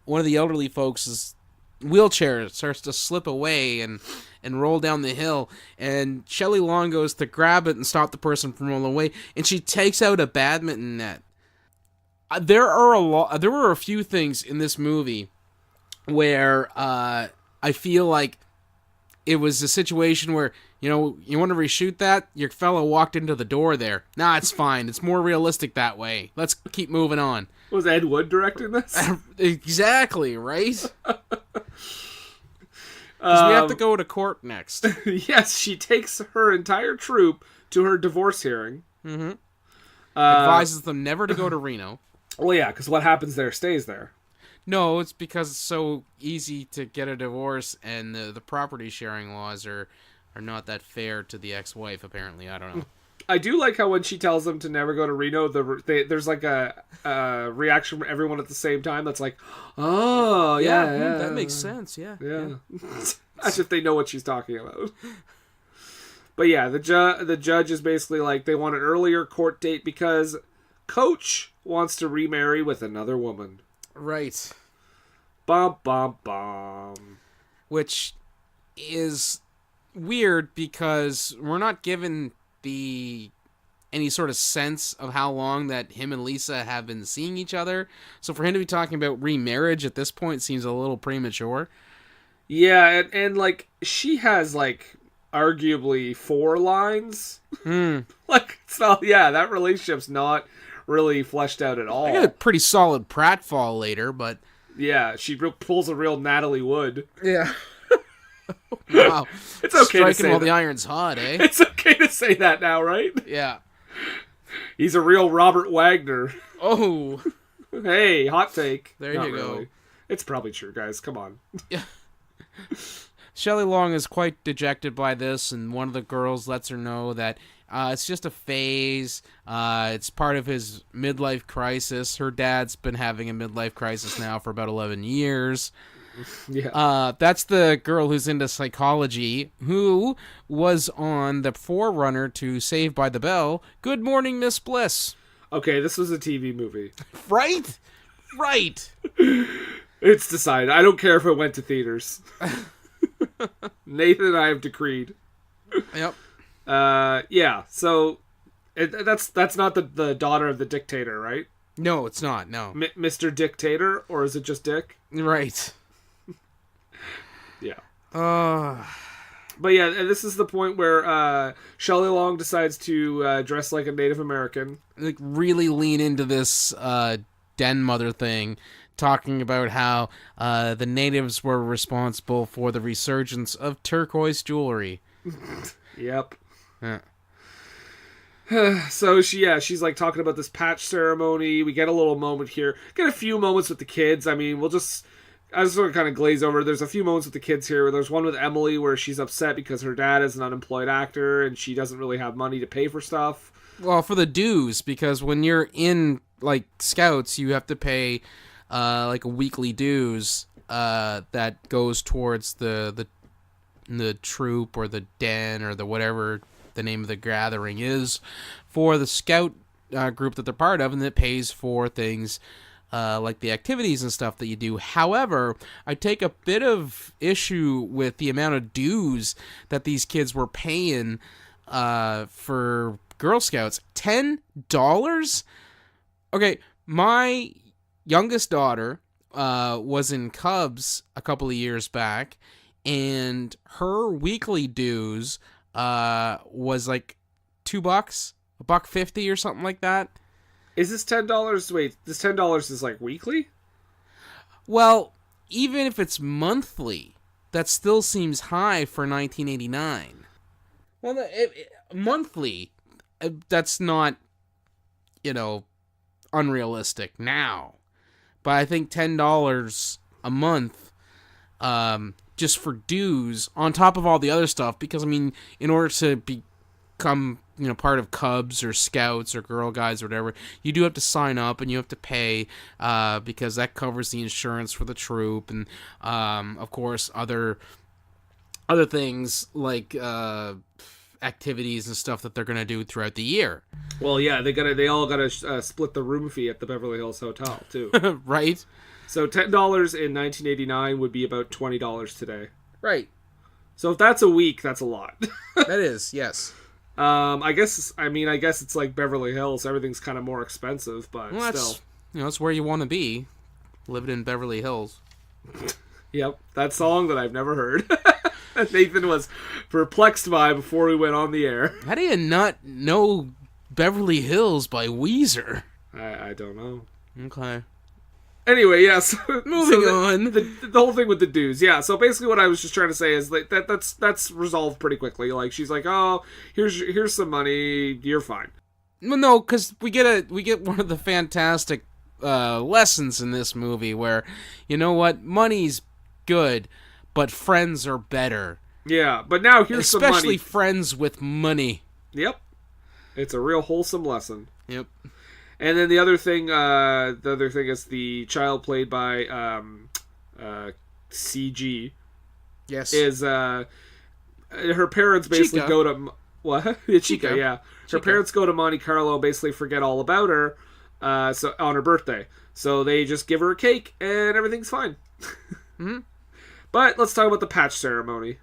elderly folks' wheelchair starts to slip away and roll down the hill, and Shelley Long goes to grab it and stop the person from rolling away, and she takes out a badminton net. There were a few things in this movie where I feel like it was a situation where, you want to reshoot that? Your fellow walked into the door there. Nah, it's fine. It's more realistic that way. Let's keep moving on. Was Ed Wood directing this? Exactly, right? Because we have to go to court next. Yes, she takes her entire troop to her divorce hearing. Mm-hmm. Advises them never to go to Reno. Well, yeah, because what happens there stays there. No, it's because it's so easy to get a divorce, and the property sharing laws are not that fair to the ex-wife, apparently. I don't know. I do like how when she tells them to never go to Reno, there's like a reaction from everyone at the same time that's like, oh, yeah. That makes sense, yeah. As if they know what she's talking about. But yeah, the judge is basically like, they want an earlier court date because Coach wants to remarry with another woman. Right. Bum, bum, bum. Which is weird because we're not given any sort of sense of how long that him and Lisa have been seeing each other. So for him to be talking about remarriage at this point seems a little premature. Yeah, and like, she has, like, arguably 4 lines. Like, so, yeah, that relationship's not really fleshed out at all. I got a pretty solid pratfall later, but... Yeah, she pulls a real Natalie Wood. Yeah. Wow. It's okay Striking to say while that. the iron's hot, eh? It's okay to say that now, right? Yeah. He's a real Robert Wagner. Oh. Hey, hot take. There Not you go. really. It's probably true, guys. Come on. Yeah. Shelley Long is quite dejected by this, and one of the girls lets her know that it's just a phase. It's part of his midlife crisis. Her dad's been having a midlife crisis now for about 11 years. Yeah. That's the girl who's into psychology, who was on the forerunner to Saved by the Bell. Good Morning, Miss Bliss. Okay, this was a TV movie. Right? Right. It's decided. I don't care if it went to theaters. Nathan and I have decreed. Yep. Yeah, so that's not the daughter of the dictator, right? No, it's not, no. Mr. Dictator, or is it just Dick? Right. Yeah. But yeah, and this is the point where Shelley Long decides to dress like a Native American. Like, really lean into this den mother thing, talking about how the natives were responsible for the resurgence of turquoise jewelry. Yep. Yeah. So she's like talking about this patch ceremony. We get a little moment here. Get a few moments with the kids. I mean, I just sort of kind of glaze over. There's a few moments with the kids here. There's one with Emily where she's upset because her dad is an unemployed actor and she doesn't really have money to pay for stuff. Well, for the dues, because when you're in like Scouts, you have to pay like a weekly dues that goes towards the troop or the den or the whatever the name of the gathering is for the Scout group that they're part of, and it pays for things like the activities and stuff that you do. However, I take a bit of issue with the amount of dues that these kids were paying for Girl Scouts. $10? Okay, my youngest daughter was in Cubs a couple of years back, and her weekly dues was like $2, $1.50 or something like that. Is this $10? Wait, this $10 is like weekly? Well, even if it's monthly, that still seems high for 1989. Well, monthly, that's not, unrealistic now. But I think $10 a month, just for dues, on top of all the other stuff, because, I mean, in order to become, part of Cubs or Scouts or Girl Guides or whatever, you do have to sign up and you have to pay, because that covers the insurance for the troop and, of course, other things like activities and stuff that they're gonna do throughout the year. Well, yeah, they all gotta split the room fee at the Beverly Hills Hotel too. Right. So $10 in 1989 would be about $20 today. Right. So if that's a week, that's a lot. That is, yes. I guess it's like Beverly Hills. Everything's kind of more expensive, but still. That's where you want to be, living in Beverly Hills. Yep, that song that I've never heard. Nathan was perplexed by before we went on the air. How do you not know Beverly Hills by Weezer? I don't know. Okay. Anyway, yes. Moving on. The whole thing with the dues. Yeah, so basically what I was just trying to say is that's resolved pretty quickly. Like, she's like, oh, here's some money, you're fine. Well, no, because we get one of the fantastic lessons in this movie where, you know what, money's good, but friends are better. Yeah, but now here's some money. Especially friends with money. Yep. It's a real wholesome lesson. Yep. And then the other thing is the child played by CG. Yes. Is her parents basically Chica. go to what? Chica, yeah. Her parents go to Monte Carlo, basically forget all about her, so on her birthday. So they just give her a cake and everything's fine. Mm-hmm. But let's talk about the patch ceremony.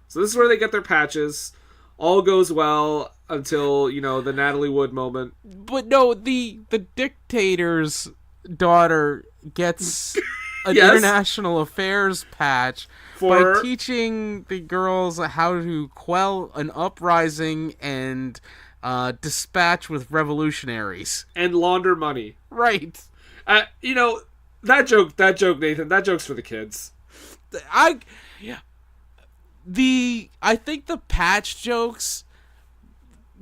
So this is where they get their patches. All goes well until, the Natalie Wood moment. But no, the dictator's daughter gets an Yes. international affairs patch by teaching the girls how to quell an uprising and dispatch with revolutionaries. And launder money. Right. That joke, Nathan, that joke's for the kids. I think the patch jokes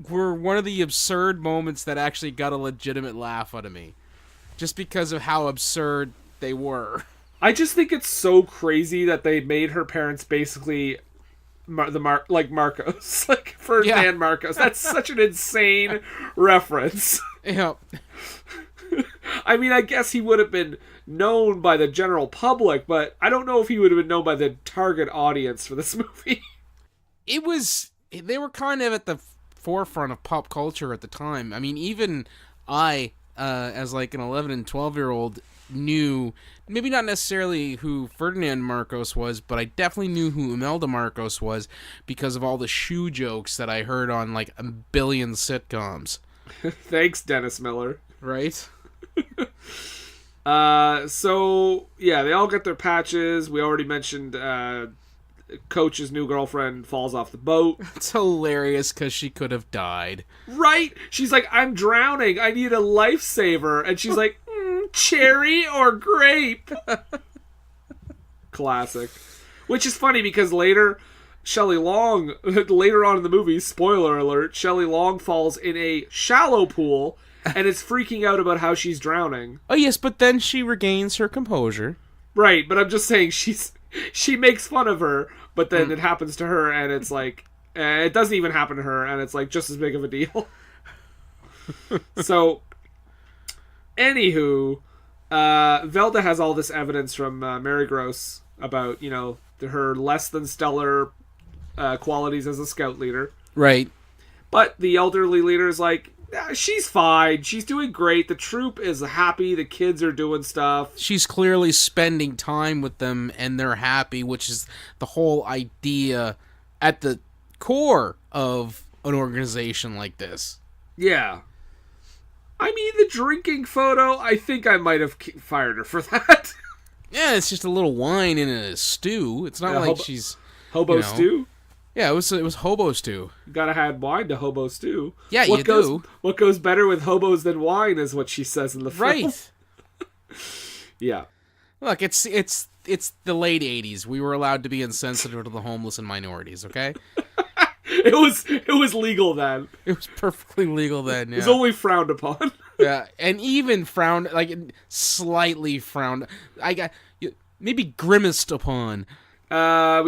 were one of the absurd moments that actually got a legitimate laugh out of me. Just because of how absurd they were. I just think it's so crazy that they made her parents basically Marcos, like Ferdinand Marcos. That's such an insane reference. Yeah. I mean, I guess he would have been known by the general public, but I don't know if he would have been known by the target audience for this movie. They were kind of at the forefront of pop culture at the time. I mean, even I, as like an 11 and 12-year-old, knew, maybe not necessarily who Ferdinand Marcos was, but I definitely knew who Imelda Marcos was because of all the shoe jokes that I heard on like a billion sitcoms. Thanks, Dennis Miller. Right? So, yeah, they all get their patches. We already mentioned Coach's new girlfriend falls off the boat. It's hilarious because she could have died. Right? She's like, I'm drowning. I need a lifesaver. And she's like, cherry or grape? Classic. Which is funny because later Shelley Long, later on in the movie, spoiler alert, Shelley Long falls in a shallow pool and is freaking out about how she's drowning. Oh, yes, but then she regains her composure. Right, but I'm just saying she makes fun of her, but then it happens to her, and it's like, it doesn't even happen to her, and it's like just as big of a deal. So, anywho, Velda has all this evidence from Mary Gross about, you know, her less than stellar qualities as a scout leader. Right. But the elderly leader is like, she's fine. She's doing great. The troop is happy. The kids are doing stuff. She's clearly spending time with them, and they're happy, which is the whole idea at the core of an organization like this. Yeah. I mean, the drinking photo, I think I might have fired her for that. Yeah, it's just a little wine in a stew. It's not like she's... Hobo stew? Yeah, it was hobo stew. You gotta have wine to hobo stew. Yeah, you do. What goes better with hobos than wine is what she says in the film. Right. Yeah. Look, it's the late 80s. We were allowed to be insensitive to the homeless and minorities, okay? It was legal then. It was perfectly legal then, yeah. It was only frowned upon. Yeah, and even frowned, like, slightly frowned. Maybe grimaced upon. We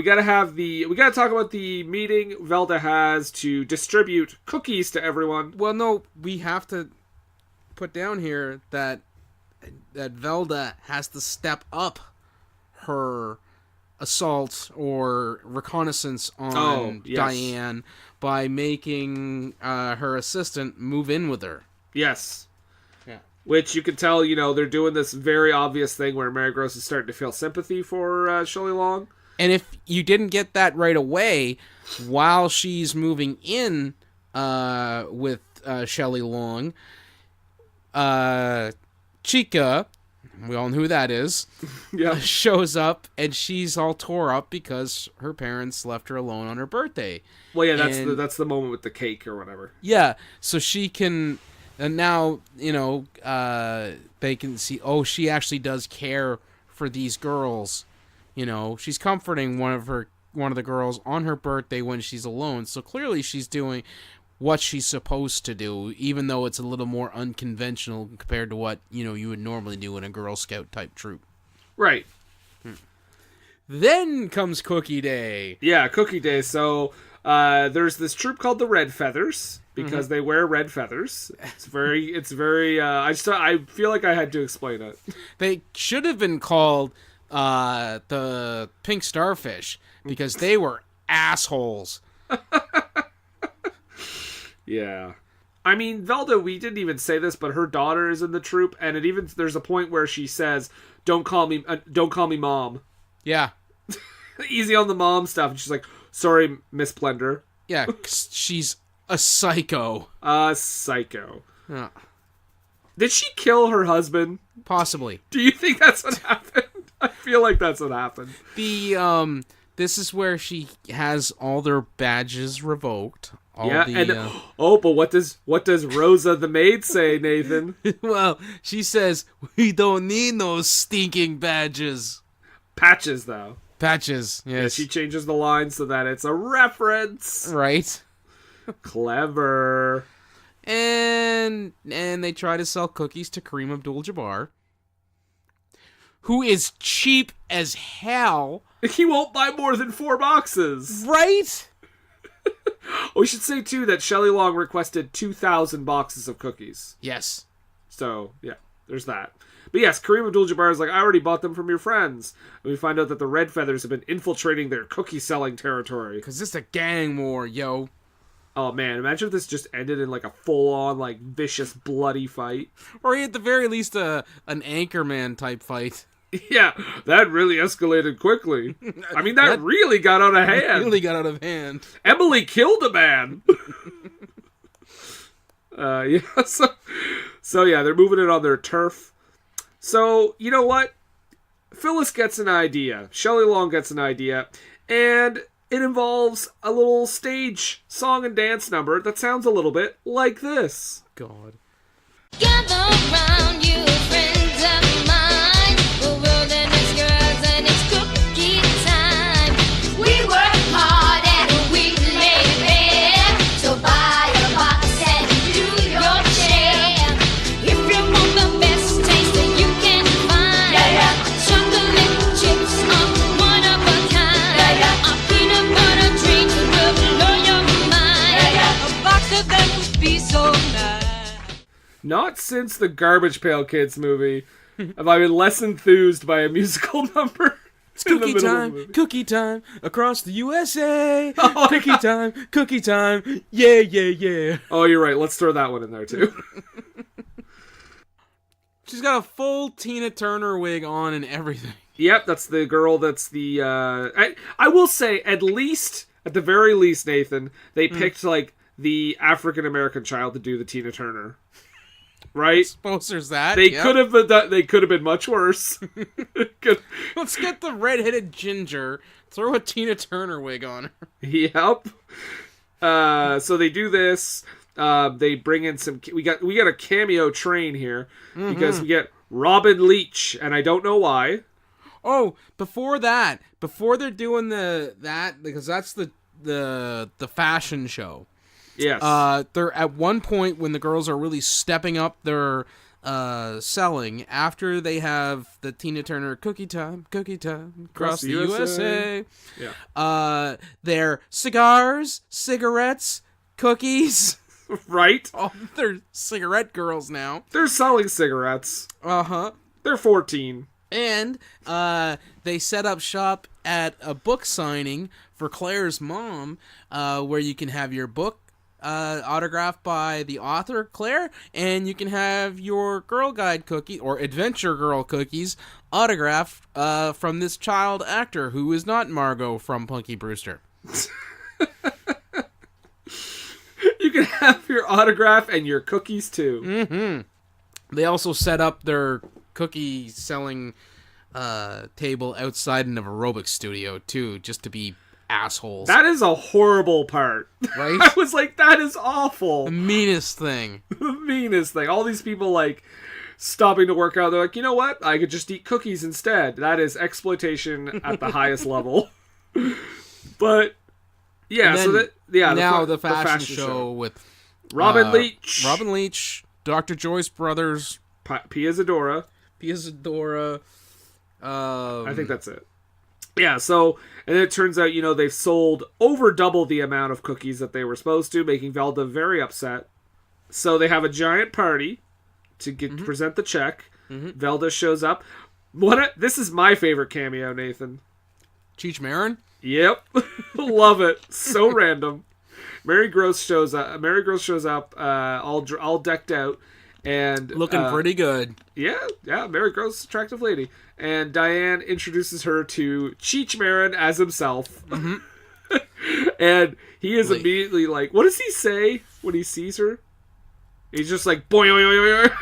gotta talk about the meeting Velda has to distribute cookies to everyone. Well, no, we have to put down here that Velda has to step up her assault or reconnaissance on Diane by making her assistant move in with her. Yes. Yeah. Which you can tell, you know, they're doing this very obvious thing where Mary Gross is starting to feel sympathy for Shelley Long. And if you didn't get that right away, while she's moving in with Shelley Long, Chica, we all know who that is, shows up, and she's all tore up because her parents left her alone on her birthday. Well, yeah, that's the moment with the cake or whatever. Yeah, so she can, and now, you know, they can see, oh, she actually does care for these girls. You know, she's comforting one of the girls on her birthday when she's alone. So clearly she's doing what she's supposed to do, even though it's a little more unconventional compared to what, you know, you would normally do in a Girl Scout type troop. Right. Then comes Cookie Day. Yeah, Cookie Day. So there's this troop called the Red Feathers because they wear red feathers. It's very I feel like I had to explain it. They should have been called the Pink Starfish because they were assholes. Yeah. I mean, Velda, we didn't even say this, but her daughter is in the troop, and there's a point where she says, don't call me mom. Yeah. Easy on the mom stuff. And she's like, sorry, Miss Blender. Yeah, she's a psycho. A psycho. Yeah. Did she kill her husband? Possibly. Do you think that's what happened? I feel like that's what happened. This is where she has all their badges revoked. But what does Rosa the maid say, Nathan? Well, she says, we don't need no stinking badges. Patches, though. Patches, yes. Yeah, she changes the line so that it's a reference. Right. Clever. And they try to sell cookies to Kareem Abdul-Jabbar, who is cheap as hell. He won't buy more than 4 boxes. Right? We should say, too, that Shelley Long requested 2,000 boxes of cookies. Yes. So, yeah, there's that. But yes, Kareem Abdul-Jabbar is like, I already bought them from your friends. And we find out that the Red Feathers have been infiltrating their cookie-selling territory. Because this is a gang war, yo. Oh, man, imagine if this just ended in, like, a full-on, like, vicious, bloody fight. Or at the very least, an Anchorman-type fight. Yeah, that really escalated quickly. I mean, that really got out of hand. Really got out of hand. Emily killed a man. Yeah, so yeah, they're moving it on their turf. So, you know what? Phyllis gets an idea. Shelley Long gets an idea. And it involves a little stage song and dance number that sounds a little bit like this. God. Gather round, you friends of mine. We're wilderness girls and it's cookie time. We work hard Not since the Garbage Pail Kids movie have I been less enthused by a musical number. It's cookie time, across the USA. Cookie time, yeah. Oh, you're right. Let's throw that one in there, too. She's got a full Tina Turner wig on and everything. Yep, that's the girl that's the... I will say, at the very least, Nathan, they picked, like, the African-American child to do the Tina Turner. Right? I suppose there's that. They could have been much worse. Let's get the redheaded ginger. Throw a Tina Turner wig on her. Yep. So they do this. They bring in some. We got a cameo train here because we get Robin Leach, and I don't know why. Oh, before they're doing that because that's the fashion show. Yes. They're at one point when the girls are really stepping up their selling after they have the Tina Turner cookie time across the USA. Yeah. They're cigars, cigarettes, cookies. Right. Oh, they're cigarette girls now. They're selling cigarettes. Uh-huh. They're 14. And they set up shop at a book signing for Claire's mom, where you can have your book autographed by the author, Claire, and you can have your Girl Guide cookie, or Adventure Girl cookies, autographed from this child actor who is not Margot from Punky Brewster. You can have your autograph and your cookies, too. Mm-hmm. They also set up their cookie selling table outside in an aerobics studio, too, just to be assholes. That is a horrible part. Right? I was like, that is awful. The meanest thing. The meanest thing. All these people, like, stopping to work out. They're like, you know what? I could just eat cookies instead. That is exploitation at the highest level. But, yeah, then, so that, yeah. Now the fashion show with Robin Leach. Robin Leach, Dr. Joyce Brothers, Pia Zadora. I think that's it. Yeah, so, and it turns out, they've sold over double the amount of cookies that they were supposed to, making Velda very upset. So they have a giant party to present the check. Velda shows up. This is my favorite cameo, Nathan. Cheech Marin? Yep. Love it. So random. Mary Gross shows up, all decked out. And looking pretty good. Yeah, Mary Gross, attractive lady. And Diane introduces her to Cheech Marin as himself. And he is immediately like, what does he say when he sees her? He's just like, boy, boy, boy, boy.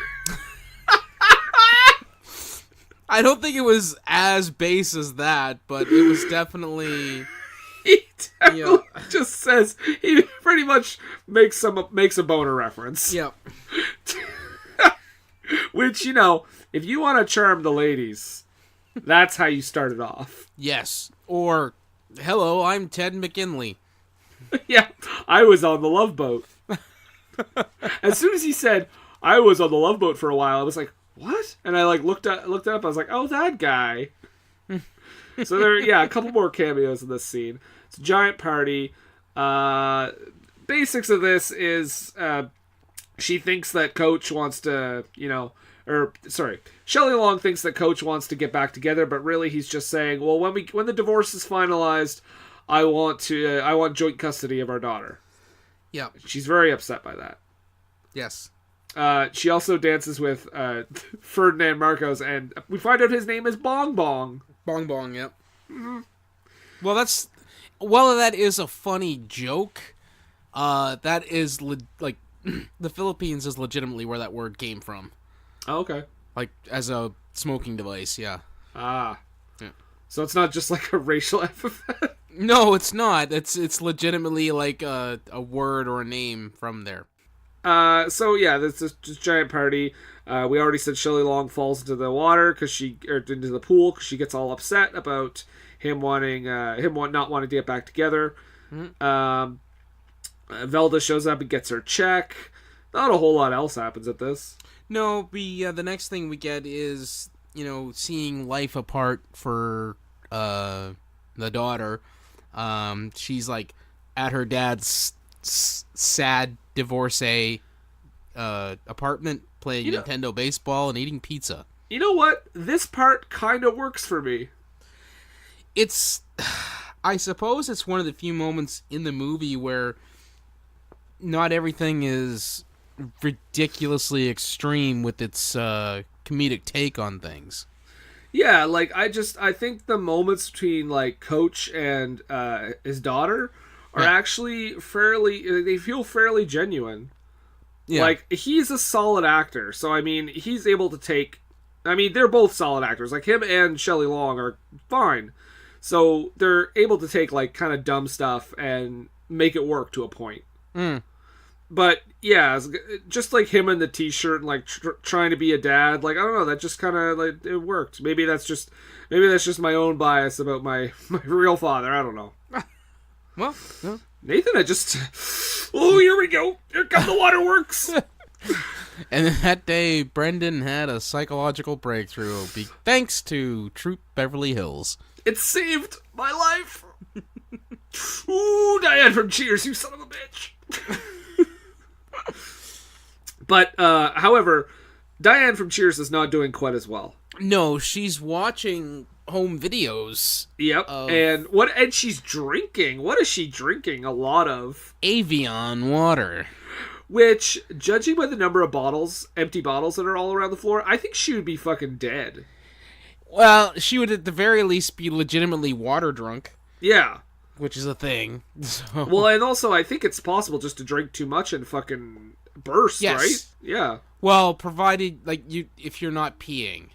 I don't think it was as base as that, but it was definitely... He definitely just says, he pretty much makes a boner reference. Yep. Which, if you want to charm the ladies, that's how you start it off. Yes. Or, hello, I'm Ted McKinley. Yeah, I was on the Love Boat. As soon as he said, I was on the Love Boat for a while, I was like, what? And I looked it up, I was like, oh, that guy. So there, a couple more cameos in this scene. It's a giant party. Basics of this is, she thinks that Coach wants to, Shelley Long thinks that Coach wants to get back together, but really he's just saying, well, when the divorce is finalized, I want joint custody of our daughter. Yeah. She's very upset by that. Yes. She also dances with Ferdinand Marcos, and we find out his name is Bong Bong. Bong Bong, yep. Mm-hmm. Well, that is a funny joke. That is, the Philippines is legitimately where that word came from. Oh, okay. Like, as a smoking device, yeah. Ah. Yeah. So it's not just like a racial epithet? No, it's not. It's legitimately like a word or a name from there. So yeah, there's this giant party. We already said Shelley Long falls into the water into the pool because she gets all upset about him not wanting to get back together. Mm-hmm. Velda shows up and gets her check. Not a whole lot else happens at this. No, the next thing we get is seeing life apart for the daughter. She's like at her dad's sad divorcee apartment playing Nintendo baseball and eating pizza. You know what? This part kind of works for me. It's, I suppose it's one of the few moments in the movie where not everything is ridiculously extreme with its comedic take on things. Yeah, like, I think the moments between, like, Coach and his daughter are actually they feel fairly genuine. Yeah. Like, he's a solid actor, so, I mean, he's able to take... I mean, they're both solid actors. Like, him and Shelley Long are fine. So, they're able to take, like, kind of dumb stuff and make it work to a point. But, yeah, just, like, him in the t-shirt and, like, trying to be a dad, like, I don't know, that just kind of, like, it worked. Maybe that's just my own bias about my real father. I don't know. Well, no. Nathan, oh, here we go. Here come the waterworks. And that day, Brendan had a psychological breakthrough thanks to Troop Beverly Hills. It saved my life. Ooh, Diane from Cheers, you son of a bitch. But, however, Diane from Cheers is not doing quite as well. No, she's watching home videos. Yep, and she's drinking. What is she drinking? A lot of Avion water. Which, judging by the number of empty bottles that are all around the floor, I think she would be fucking dead. Well, she would at the very least be legitimately water drunk. Yeah. Which is a thing. So. Well, and also, I think it's possible just to drink too much and fucking burst, right? Yeah. Well, provided, like, if you're not peeing.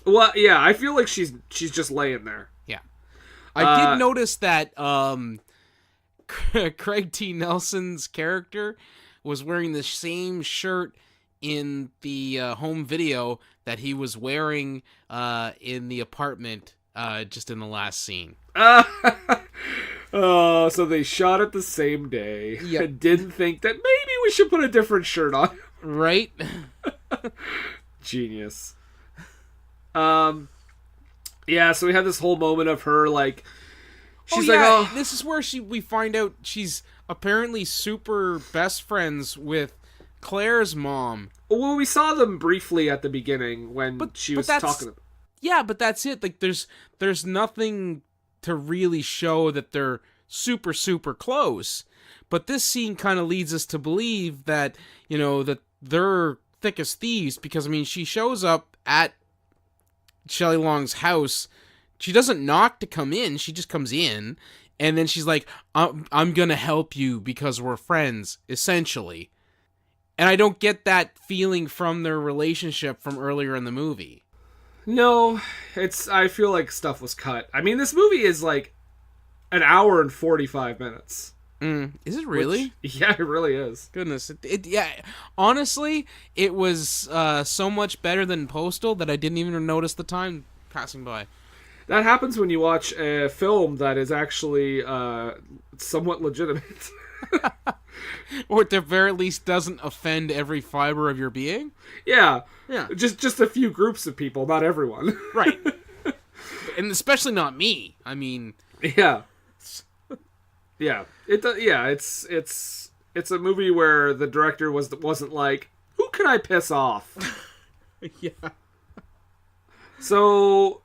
Well, yeah, I feel like she's just laying there. Yeah. I did notice that Craig T. Nelson's character was wearing the same shirt in the home video that he was wearing in the apartment just in the last scene. Oh, so they shot it the same day. Yep. And didn't think that maybe we should put a different shirt on. Right? Genius. Yeah, so we have this whole moment of her, like, she's this is where we find out she's apparently super best friends with Claire's mom. Well, we saw them briefly at the beginning when she was talking. Yeah, but that's it. Like, there's nothing to really show that they're super, super close. But this scene kind of leads us to believe that, that they're thick as thieves, because, I mean, she shows up at Shelley Long's house. She doesn't knock to come in. She just comes in, and then she's like, I'm gonna help you because we're friends, essentially. And I don't get that feeling from their relationship from earlier in the movie. No, I feel like stuff was cut. I mean, this movie is like an hour and 45 minutes. Is it really? Yeah, it really is. Goodness. Yeah, honestly, it was so much better than Postal that I didn't even notice the time passing by. That happens when you watch a film that is actually somewhat legitimate. Or at the very least doesn't offend every fiber of your being. Yeah. Yeah. Just a few groups of people, not everyone. Right. And especially not me. I mean... Yeah. Yeah. It's a movie where the director wasn't like, who can I piss off? Yeah. So,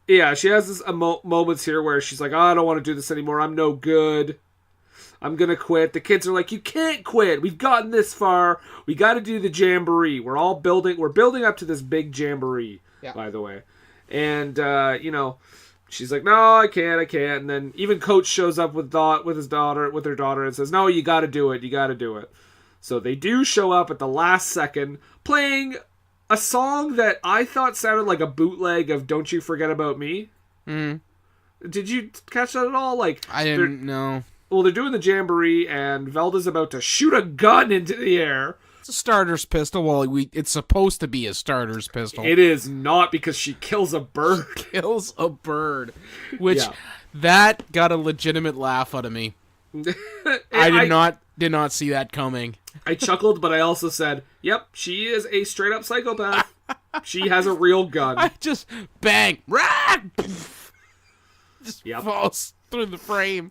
yeah, she has this moments here where she's like, oh, I don't want to do this anymore. I'm no good. I'm gonna quit. The kids are like, you can't quit. We've gotten this far. We got to do the jamboree. We're building up to this big jamboree, by the way. And, she's like, no, I can't. And then even Coach shows up with her daughter, and says, no, you got to do it. You got to do it. So they do show up at the last second, playing a song that I thought sounded like a bootleg of Don't You Forget About Me. Did you catch that at all? Like, I didn't know. Well, they're doing the jamboree, and Velda's about to shoot a gun into the air. It's a starter's pistol. Well, it's supposed to be a starter's pistol. It is not, because she kills a bird. Kills a bird. Which, that got a legitimate laugh out of me. I did not see that coming. I chuckled, but I also said, yep, she is a straight-up psychopath. She has a real gun. I just bang. Just falls through the frame.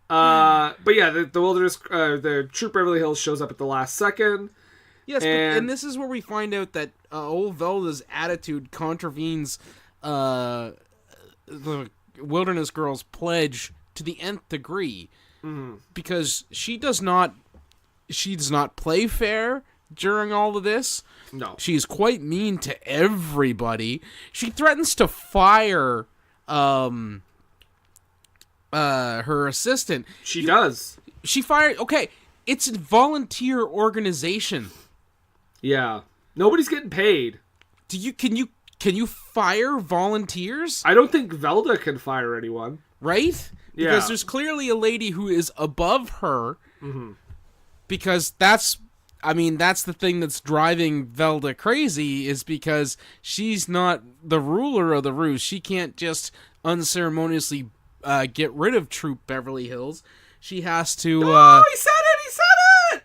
But yeah, the Troop Beverly Hills shows up at the last second, Yes, And- and this is where we find out that old Velda's attitude contravenes the Wilderness Girl's pledge to the nth degree, because she does not play fair during all of this. No. She's quite mean to everybody. She threatens to fire her assistant. She does. She fired. Okay, it's a volunteer organization. Yeah. Nobody's getting paid. Can you fire volunteers? I don't think Velda can fire anyone. Right? Yeah. Because there's clearly a lady who is above her. Because that's the thing that's driving Velda crazy, is because she's not the ruler of the roost. She can't just unceremoniously get rid of Troop Beverly Hills. She has to. Oh, he said it! He said it!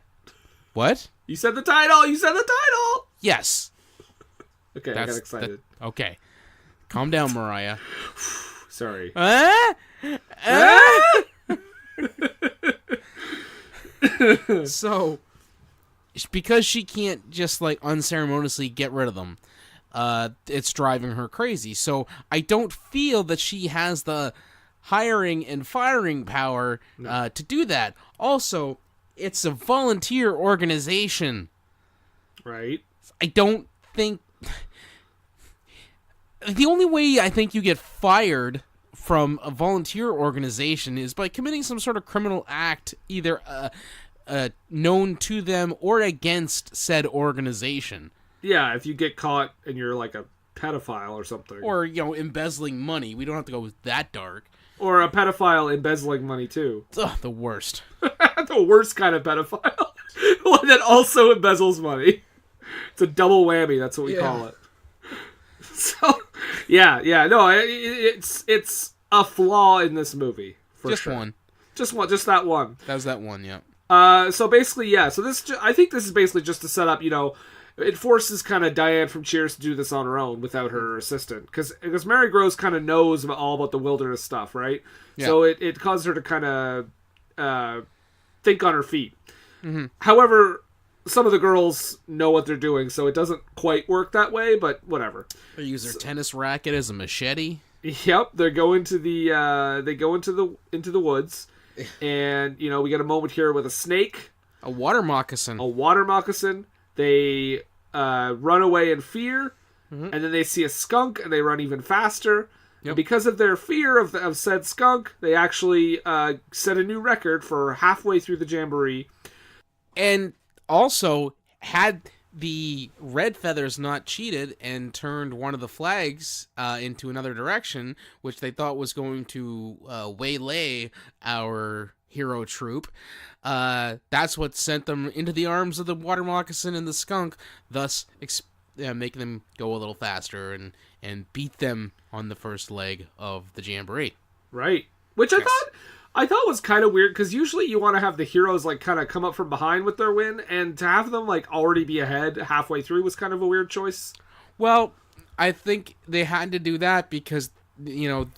What? You said the title! You said the title! Yes. Okay, I got excited. Okay. Calm down, Mariah. Sorry. So, because she can't just like unceremoniously get rid of them, it's driving her crazy. So I don't feel that she has the hiring and firing power to do that. Also, it's a volunteer organization. Right. I don't think... The only way I think you get fired from a volunteer organization is by committing some sort of criminal act, either known to them or against said organization. Yeah, if you get caught and you're like a pedophile or something. Or, embezzling money. We don't have to go that dark. Or a pedophile embezzling money, too. Ugh, the worst. The worst kind of pedophile. One that also embezzles money. It's a double whammy, that's what we call it. So, yeah, no, it's a flaw in this movie. Just sure. one. Just that one. That was that one, yeah. So basically, yeah. So I think this is basically just to set up. It forces kind of Diane from Cheers to do this on her own without her assistant, because Mary Gross kind of knows all about the wilderness stuff, right? Yeah. So it causes her to kind of think on her feet. Mm-hmm. However, some of the girls know what they're doing, so it doesn't quite work that way. But whatever. They use their tennis racket as a machete. Yep, they go into the woods, and we get a moment here with a snake, a water moccasin. They run away in fear, and then they see a skunk, and they run even faster. Yep. And because of their fear of said skunk, they actually set a new record for halfway through the jamboree. And also, had the red feathers not cheated and turned one of the flags into another direction, which they thought was going to waylay our hero troop, that's what sent them into the arms of the water moccasin and the skunk, thus making them go a little faster and beat them on the first leg of the jamboree. Right. Which I thought was kind of weird, because usually you want to have the heroes like kind of come up from behind with their win, and to have them like already be ahead halfway through was kind of a weird choice. Well, I think they had to do that because,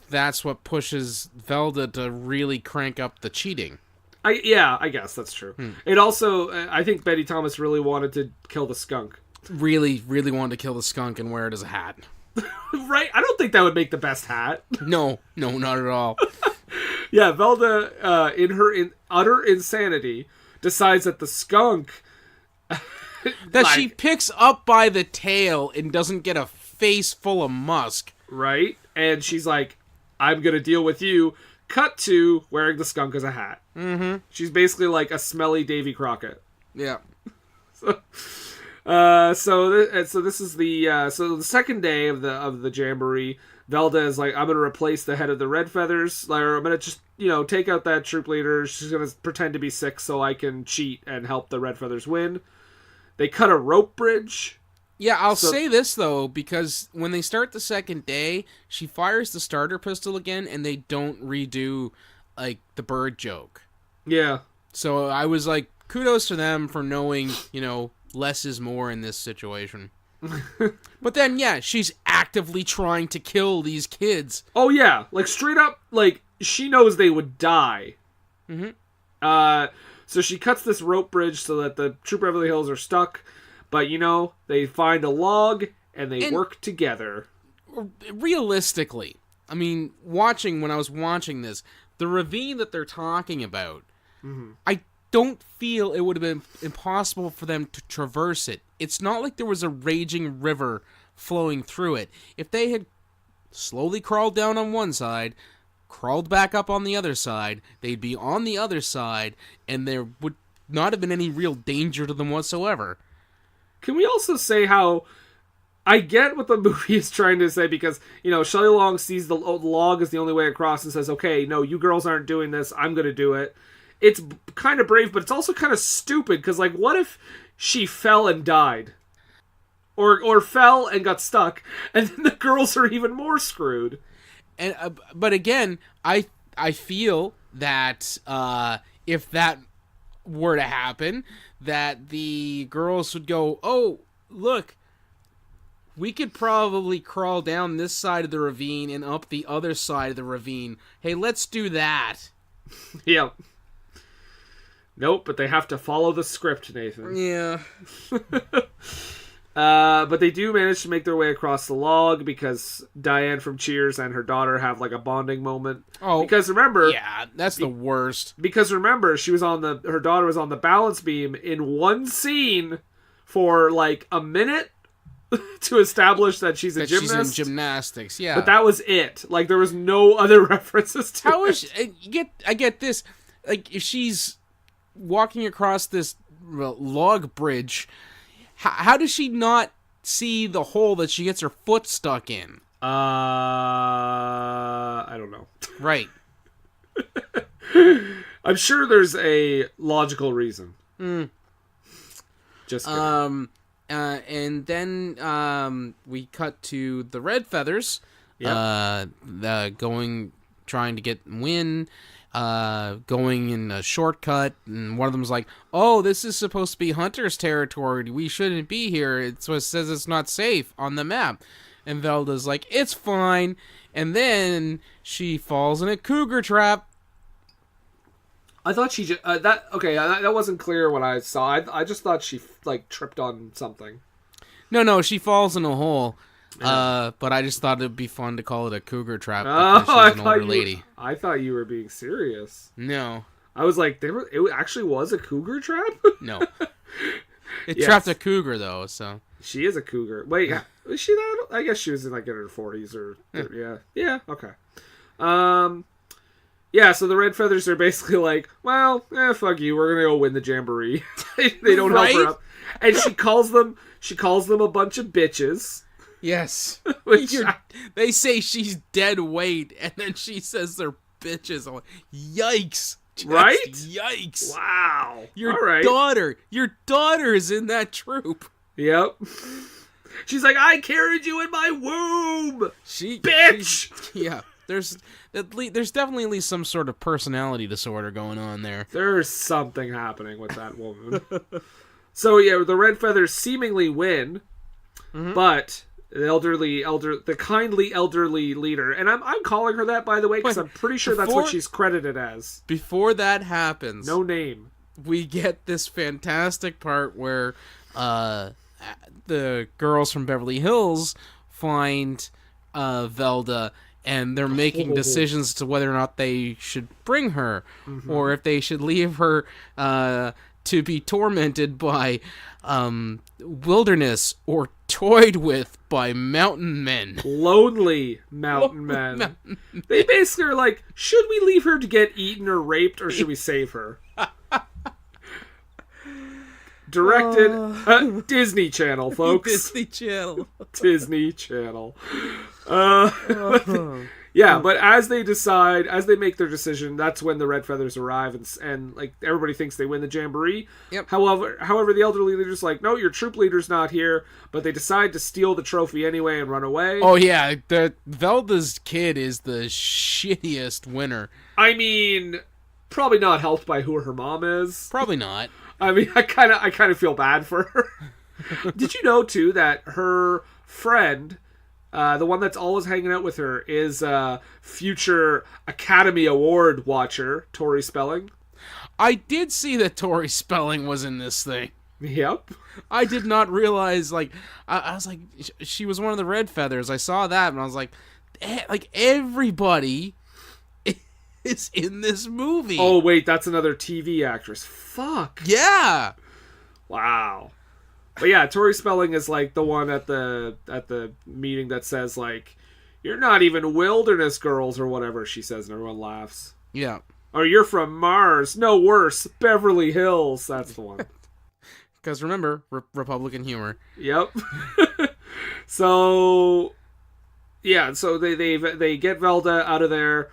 that's what pushes Velda to really crank up the cheating. I guess that's true. It also, I think Betty Thomas really wanted to kill the skunk. Really, really wanted to kill the skunk and wear it as a hat. Right? I don't think that would make the best hat. No, not at all. Yeah, Velda, in her utter insanity, decides that the skunk... she picks up by the tail and doesn't get a face full of musk. Right? And she's like, I'm gonna deal with you. Cut to wearing the skunk as a hat. Mm-hmm. She's basically like a smelly Davy Crockett. Yeah. So this is the second day of the jamboree. Velda is like, I'm gonna replace the head of the Red Feathers. Or I'm gonna just take out that troop leader. She's gonna pretend to be sick so I can cheat and help the Red Feathers win. They cut a rope bridge. Yeah, I'll say this though, because when they start the second day, she fires the starter pistol again, and they don't redo like the bird joke. Yeah. So I was like, kudos to them for knowing, less is more in this situation. But then, yeah, she's actively trying to kill these kids. Oh, yeah. Like, straight up, like, she knows they would die. Mm-hmm. So she cuts this rope bridge so that the Troop Beverly Hills are stuck. But, they find a log and they work together. Realistically, I mean, when I was watching this, the ravine that they're talking about, I don't feel it would have been impossible for them to traverse it. It's not like there was a raging river flowing through it. If they had slowly crawled down on one side, crawled back up on the other side, they'd be on the other side, and there would not have been any real danger to them whatsoever. Can we also say how I get what the movie is trying to say, because, Shelley Long sees the log as the only way across and says, okay, no, you girls aren't doing this, I'm going to do it. It's kind of brave, but it's also kind of stupid, because, what if she fell and died? Or fell and got stuck, and then the girls are even more screwed. And but again, I feel that if that were to happen, that the girls would go, oh, look, we could probably crawl down this side of the ravine and up the other side of the ravine. Hey, let's do that. Yeah. Nope, but they have to follow the script, Nathan. Yeah. But they do manage to make their way across the log because Diane from Cheers and her daughter have a bonding moment. Oh, because remember, yeah, that's the worst. Because remember, her daughter was on the balance beam in one scene for a minute to establish that she's a gymnast. She's in gymnastics, yeah. But that was it. There was no other references to it. I get this. If she's walking across this log bridge, how does she not see the hole that she gets her foot stuck in? I don't know. Right. I'm sure there's a logical reason. Just kidding. And then we cut to the Red Feathers. Yep. Trying to win. Going in a shortcut, and one of them's like, oh, this is supposed to be Hunter's territory, we shouldn't be here, it says it's not safe on the map. And Velda's like, it's fine, and then she falls in a cougar trap. I thought she just that wasn't clear when I saw. I just thought she tripped on something. No, she falls in a hole. But I just thought it'd be fun to call it a cougar trap because she's an older lady. I thought you were being serious. No. I was like, it actually was a cougar trap? No. It trapped a cougar, though, so. She is a cougar. Wait, is she that? I guess she was in her 40s or... Yeah, okay. Yeah, so the Red Feathers are basically like, well, fuck you, we're gonna go win the jamboree. They don't help her up. And she calls them a bunch of bitches. Yes. Which they say she's dead weight, and then she says they're bitches. I'm like, yikes. Just right? Yikes. Wow. Your daughter is in that troop. Yep. She's like, I carried you in my womb. Bitch. Yeah. There's definitely at least some sort of personality disorder going on there. There's something happening with that woman. So yeah, the Red Feathers seemingly win, but the kindly elderly leader, and I'm calling her that, by the way, because I'm pretty sure that's what she's credited as. Before that happens, no name. We get this fantastic part where the girls from Beverly Hills find Velda, and they're making decisions to whether or not they should bring her, or if they should leave her to be tormented by wilderness or toyed with by mountain men. Lonely mountain men. They basically are like, should we leave her to get eaten or raped, or should we save her? Directed Disney Channel, folks. Disney Channel. Disney Channel. Yeah, but as they make their decision, that's when the Red Feathers arrive, and everybody thinks they win the jamboree. Yep. However, the elderly leader's like, no, your troop leader's not here, but they decide to steal the trophy anyway and run away. Oh yeah, the Velda's kid is the shittiest winner. I mean, probably not helped by who her mom is. Probably not. I mean, I kind of feel bad for her. Did you know too that her friend, the one that's always hanging out with her, is future Academy Award watcher Tori Spelling? I did see that Tori Spelling was in this thing. Yep. I did not realize, like, I was like, she was one of the Red Feathers. I saw that, and I was like everybody is in this movie. Oh, wait, that's another TV actress. Fuck. Yeah. Wow. But yeah, Tori Spelling is like the one at the meeting that says like, "You're not even wilderness girls," or whatever she says, and everyone laughs. Yeah. Or "You're from Mars." No, worse, Beverly Hills. That's the one. Because remember, Republican humor. Yep. So yeah, so they get Velda out of there.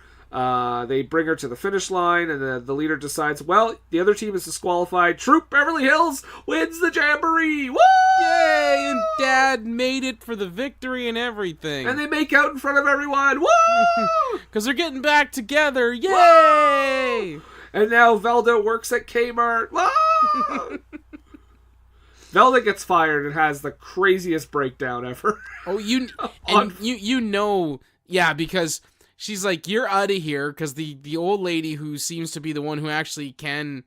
They bring her to the finish line, and the leader decides, well, the other team is disqualified. Troop Beverly Hills wins the jamboree. Woo! Yay! And Dad made it for the victory and everything. And they make out in front of everyone. Woo! Because they're getting back together. Yay! And now Velda works at Kmart. Woo! Velda gets fired and has the craziest breakdown ever. Oh, you know, yeah, because she's like, you're out of here, because the old lady who seems to be the one who actually can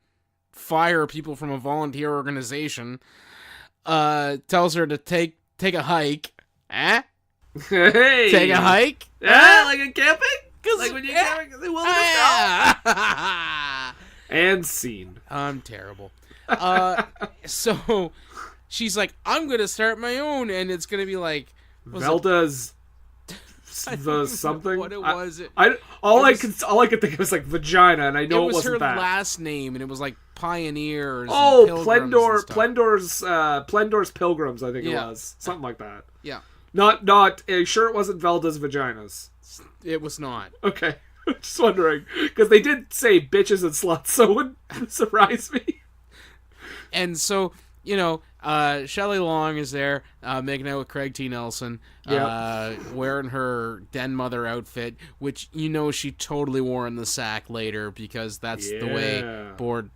fire people from a volunteer organization tells her to take a hike. Eh? Hey! Take a hike? Yeah, like in camping? Like when you're camping in the wilderness? And scene. I'm terrible. So she's like, I'm gonna start my own, and it's gonna be like Velda's the something. What it was? All I could think of was like vagina, and I know it wasn't her that. last name, and it was like Pioneers. Oh, and Pilgrims Plendor's Pilgrims, I think it was something like that. Yeah, not. Sure, it wasn't Velda's vaginas. It was not. Okay, just wondering because they did say bitches and sluts, so it wouldn't surprise me. And so, Shelley Long is there making out with Craig T. Nelson, wearing her den mother outfit, which she totally wore in the sack later because that's the way bored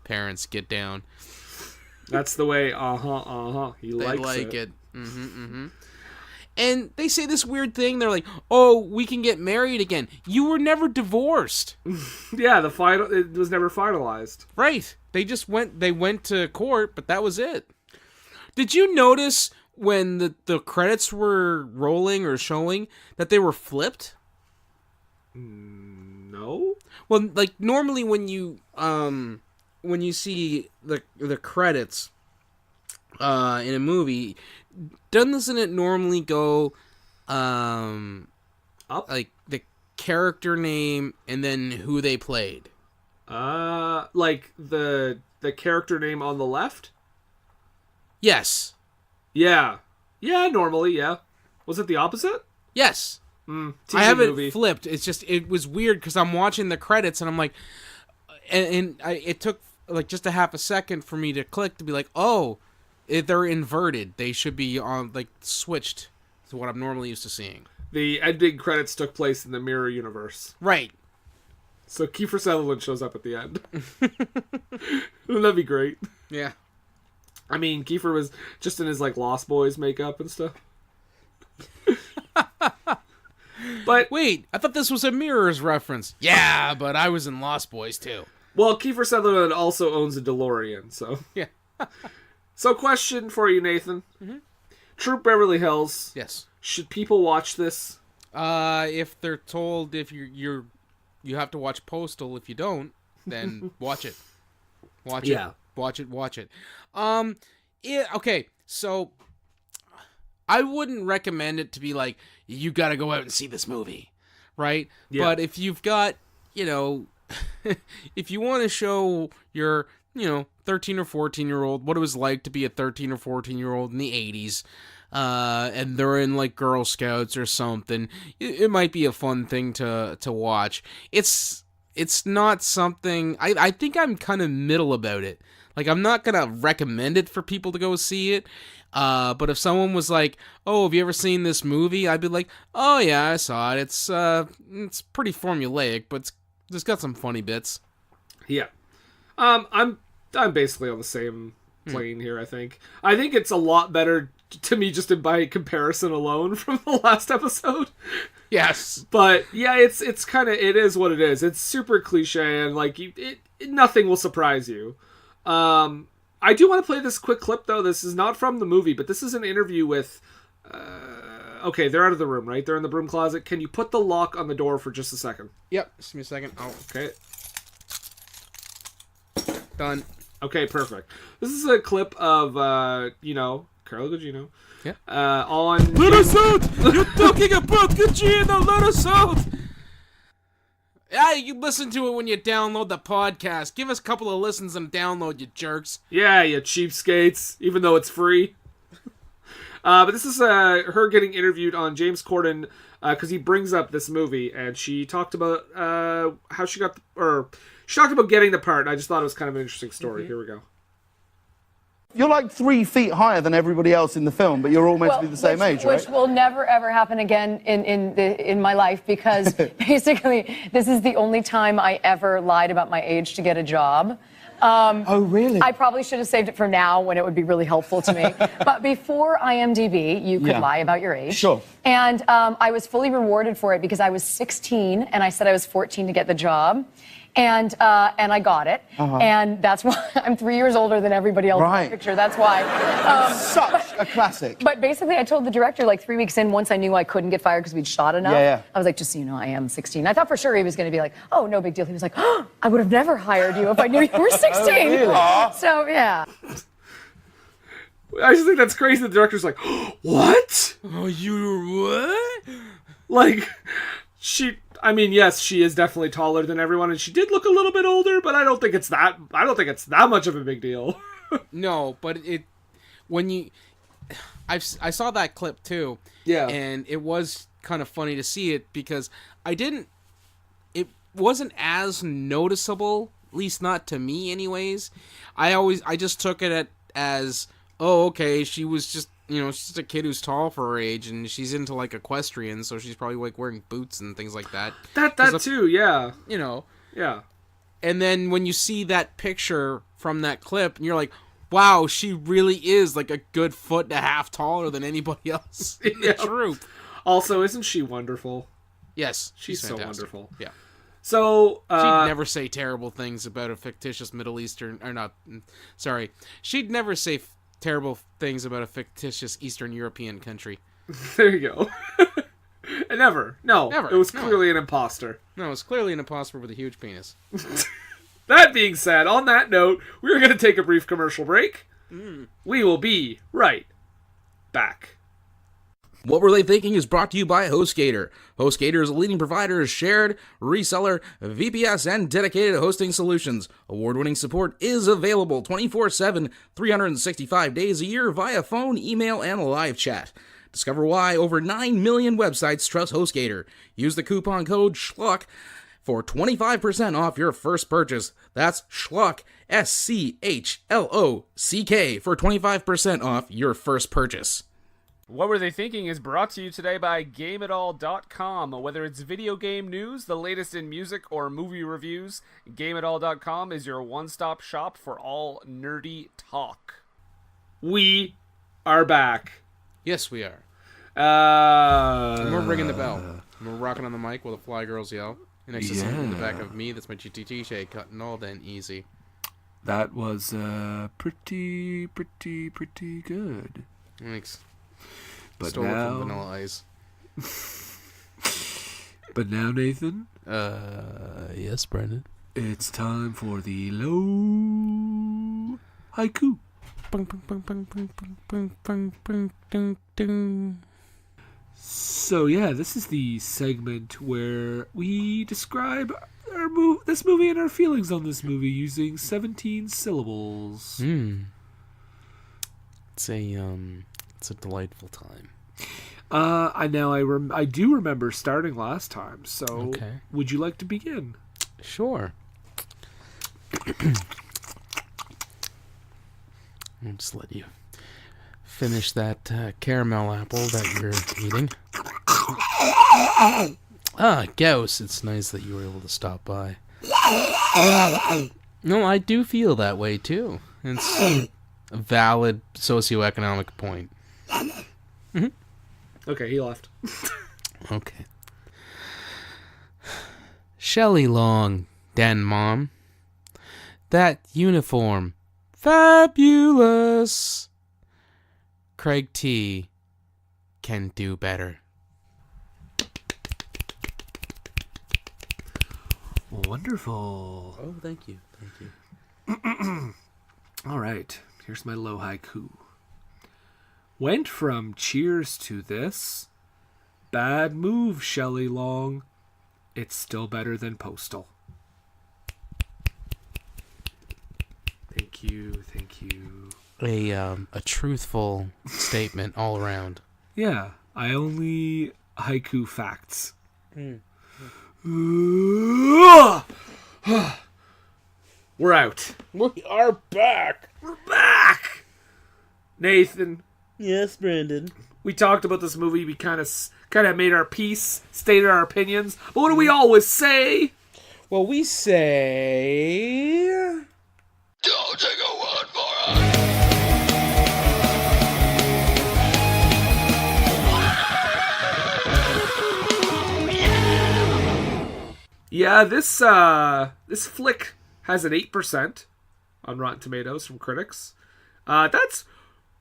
parents get down. That's the way. He They likes like it. And they say this weird thing. They're like, "Oh, we can get married again. You were never divorced." Yeah, it was never finalized. Right. They just went to court, but that was it. Did you notice when the credits were rolling or showing that they were flipped? No. Well, like normally when you see the credits in a movie, doesn't it normally go up, like the character name and then who they played? Like the character name on the left? Yes. Yeah. Yeah, normally, yeah. Was it the opposite? Yes. TV I have movie. it flipped. It's just, it was weird because I'm watching the credits and I'm like, it took like just a half a second for me to click to be like, oh, they're inverted. They should be on like switched to what I'm normally used to seeing. The ending credits took place in the mirror universe. Right. So Kiefer Sutherland shows up at the end. That'd be great. Yeah. I mean, Kiefer was just in his like Lost Boys makeup and stuff. But wait, I thought this was a Mirrors reference. Yeah, but I was in Lost Boys too. Well, Kiefer Sutherland also owns a DeLorean, so yeah. So, question for you, Nathan. Troop Beverly Hills. Yes. Should people watch this? If they're told if you have to watch Postal. If you don't, then watch it. Watch it. Watch it. Okay, so I wouldn't recommend it to be like, you gotta go out and see this movie, right? Yeah. But if you've got, if you want to show your, 13 or 14-year-old what it was like to be a 13 or 14-year-old in the 80s, and they're in like Girl Scouts or something, it might be a fun thing to watch. It's not something, I think I'm kind of middle about it. Like, I'm not gonna recommend it for people to go see it, but if someone was like, oh, have you ever seen this movie? I'd be like, oh yeah, I saw it. It's pretty formulaic, but it's got some funny bits. Yeah. I'm basically on the same plane here, I think. I think it's a lot better to me just by comparison alone from the last episode. Yes. But yeah, it's kind of, it is what it is. It's super cliche and like nothing will surprise you. I do want to play this quick clip, though. This is not from the movie, but this is an interview with... okay, they're out of the room, right? They're in the broom closet. Can you put the lock on the door for just a second? Yep, just give me a second. Oh, Okay. done. Okay, perfect. This is a clip of, Carlo Gugino. Yeah. On... Let us out! You're talking about Gugino! Let us out! Yeah, you listen to it when you download the podcast. Give us a couple of listens and download, you jerks. Yeah, you cheapskates, even though it's free. But this is her getting interviewed on James Corden because he brings up this movie, and she talked about how she got... she talked about getting the part, and I just thought it was kind of an interesting story. Here we go. You're like 3 feet higher than everybody else in the film, but you're all meant to be the same age, right? Which will never, ever happen again in my life, because basically this is the only time I ever lied about my age to get a job. Oh, really? I probably should have saved it for now when it would be really helpful to me. But before IMDb, you could lie about your age. Sure. And I was fully rewarded for it because I was 16 and I said I was 14 to get the job. And I got it. And that's why I'm 3 years older than everybody else in the picture. That's why. Such a classic. But basically, I told the director like 3 weeks in, once I knew I couldn't get fired because we'd shot enough. Yeah. I was like, just so you know, I am 16. I thought for sure he was going to be like, oh, no big deal. He was like, oh, I would have never hired you if I knew you were 16. Oh, really? So, yeah. I just think that's crazy. The director's like, what? Oh, you what? Like, yes, she is definitely taller than everyone, and she did look a little bit older, but I don't think it's that much of a big deal. No, but I saw that clip too. Yeah. And it was kind of funny to see it because it wasn't as noticeable, at least not to me anyways. I just took it as, oh, okay, she was just, she's just a kid who's tall for her age, and she's into, like, equestrian, so she's probably, like, wearing boots and things like that. That too, yeah. Yeah. And then when you see that picture from that clip, and you're like, wow, she really is, like, a good 1.5 feet taller than anybody else in the troop. Also, isn't she wonderful? Yes. She's so fantastic. wonderful. Yeah. So, she'd never say terrible things about a fictitious Middle Eastern, or not, sorry. She'd never say terrible things about a fictitious Eastern European country. There you go. Never. No. Never. It was clearly an imposter. No, it was clearly an imposter with a huge penis. That being said, on that note, we're going to take a brief commercial break. We will be right back. What Were They Thinking is brought to you by HostGator. HostGator is a leading provider of shared, reseller, VPS, and dedicated hosting solutions. Award-winning support is available 24/7, 365 days a year via phone, email, and live chat. Discover why over 9 million websites trust HostGator. Use the coupon code SCHLOCK for 25% off your first purchase. That's SCHLOCK, SCHLOCK, for 25% off your first purchase. What Were They Thinking is brought to you today by GameItAll.com. Whether it's video game news, the latest in music, or movie reviews, GameItAll.com is your one-stop shop for all nerdy talk. We are back. Yes, we are. And we're ringing the bell. And we're rocking on the mic while the Fly Girls yell. And next to something in the back of me, that's my GTT shake, cutting all then easy. That was pretty good. Thanks. But Stole it now, from Vanilla Ice. But now, Nathan. Yes, Brandon. It's time for the low haiku. So yeah, this is the segment where we describe this movie and our feelings on this movie using 17 syllables. It's a delightful time. I do remember starting last time. So okay. Would you like to begin? Sure. I'll just let you finish that caramel apple that you're eating. Gauss, it's nice that you were able to stop by. No, I do feel that way, too. It's a valid socioeconomic point. Mm-hmm. Okay, he left. Okay. Shelley Long, Den Mom. That uniform fabulous. Craig T can do better. Wonderful. Oh, thank you. Thank you. All right, here's my low haiku. Went from Cheers to this. Bad move, Shelley Long. It's still better than Postal. Thank you, thank you. A truthful statement all around. Yeah, I only haiku facts. We're out. We are back. We're back. Nathan, Yes, Brandon. we talked about this movie. We kind of made our peace, stated our opinions. But what do we always say? Well, we say... Don't take a word for it. Yeah, this flick has an 8% on Rotten Tomatoes from critics. That's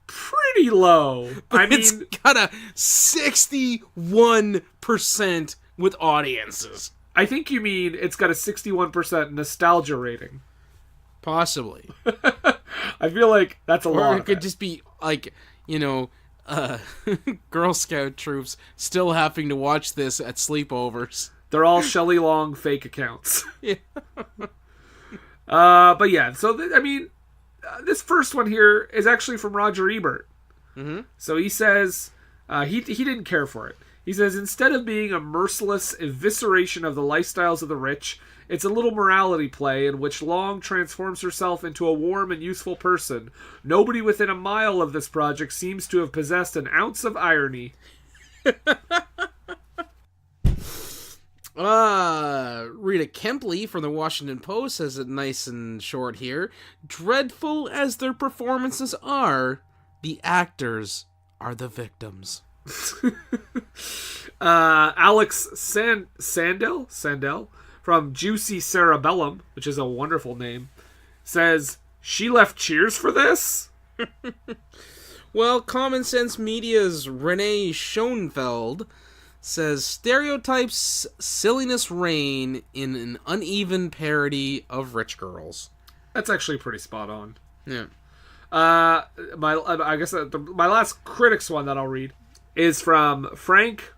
pretty low. It's got a 61% with audiences. I think you mean it's got a 61% nostalgia rating. Possibly. I feel like that's a lot. Or it could just be like, Girl Scout troops still having to watch this at sleepovers. They're all Shelley Long fake accounts. Yeah. But yeah, so this first one here is actually from Roger Ebert. Mm-hmm. So he says he didn't care for it. He says, instead of being a merciless evisceration of the lifestyles of the rich, it's a little morality play in which Long transforms herself into a warm and useful person. Nobody within a mile of this project seems to have possessed an ounce of irony. Rita Kempley from the Washington Post says it nice and short here. Dreadful as their performances are, the actors are the victims. Alex Sandell from Juicy Cerebellum, which is a wonderful name, says, she left Cheers for this? Well, Common Sense Media's Renee Schoenfeld says, stereotypes silliness reign in an uneven parody of rich girls. That's actually pretty spot on. Yeah. My last critics one that I'll read is from Frank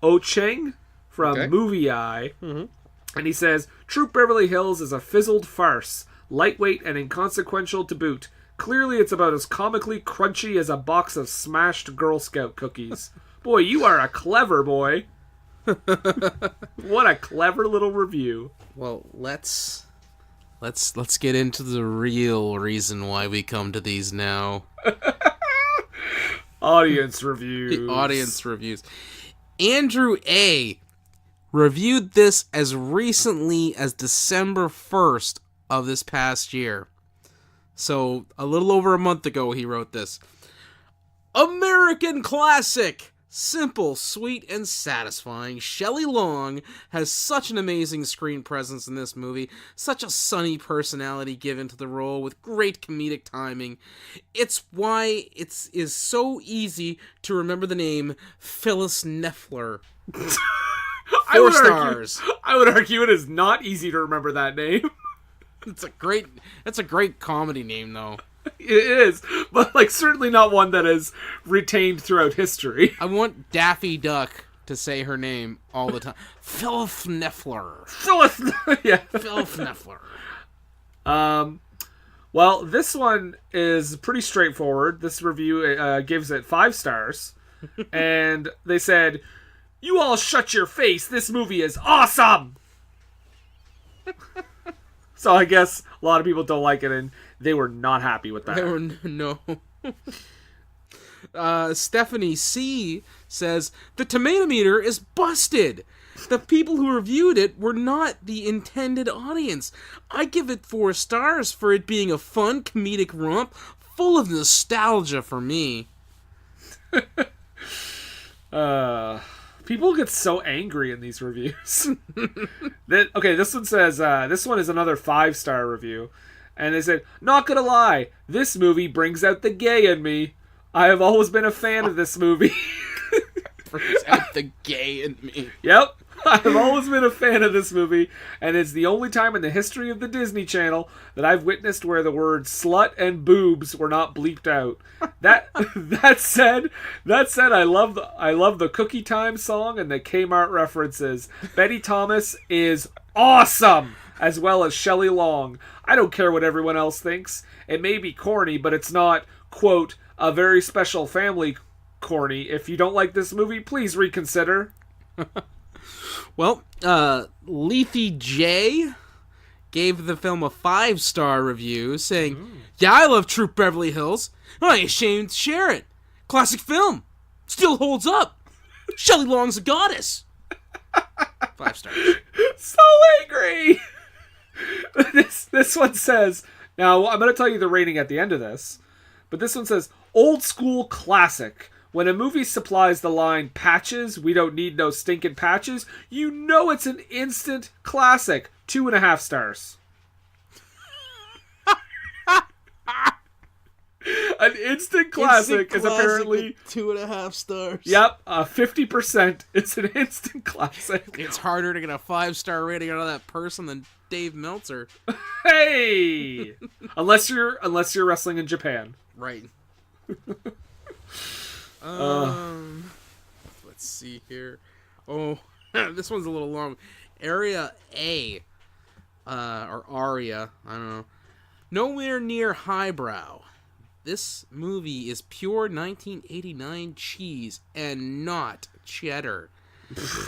Ocheng from Movie Eye. Mm-hmm. And he says, Troop Beverly Hills is a fizzled farce, lightweight and inconsequential to boot. Clearly it's about as comically crunchy as a box of smashed Girl Scout cookies. Boy, you are a clever boy. What a clever little review. Well, let's get into the real reason why we come to these now. Audience reviews. The audience reviews. Andrew A. reviewed this as recently as December 1st of this past year. So, a little over a month ago, he wrote this. American classic! Simple, sweet, and satisfying. Shelley Long has such an amazing screen presence in this movie, such a sunny personality given to the role with great comedic timing. It's why it is so easy to remember the name Phyllis Neffler. 4 stars. I would argue it is not easy to remember that name. That's a great comedy name, though. It is, but certainly not one that is retained throughout history. I want Daffy Duck to say her name all the time. Phyllis Neffler. Yeah. Phyllis Neffler. Well, this one is pretty straightforward. This review gives it 5 stars, and they said, "You all shut your face. This movie is awesome." So I guess a lot of people don't like it, and they were not happy with that. No. Stephanie C. says, the tomato meter is busted. The people who reviewed it were not the intended audience. I give it 4 stars for it being a fun comedic romp full of nostalgia for me. People get so angry in these reviews. This one says, this one is another 5-star review. And they said, not gonna lie, this movie brings out the gay in me. I have always been a fan of this movie. Brings out the gay in me. Yep. I've always been a fan of this movie, and it's the only time in the history of the Disney Channel that I've witnessed where the words slut and boobs were not bleeped out. That said, I love the Cookie Time song and the Kmart references. Betty Thomas is awesome, as well as Shelley Long. I don't care what everyone else thinks. It may be corny, but it's not, quote, a very special family corny. If you don't like this movie, please reconsider. Well, Lethy J gave the film a 5-star review, saying, "Yeah, I love Troop Beverly Hills. I ain't ashamed to share it. Classic film. Still holds up. Shelley Long's a goddess." 5 stars. So angry! This one says, now I'm going to tell you the rating at the end of this, but this one says, old school classic. When a movie supplies the line, patches, we don't need no stinking patches, you know it's an instant classic. 2.5 stars. An instant classic is apparently 2.5 stars. Yep, 50%. It's an instant classic. It's harder to get a 5-star rating out of that person than Dave Meltzer. Hey, unless you're wrestling in Japan, right? Let's see here. Oh, this one's a little long. Area A, or Aria, I don't know. Nowhere near highbrow. This movie is pure 1989 cheese and not cheddar.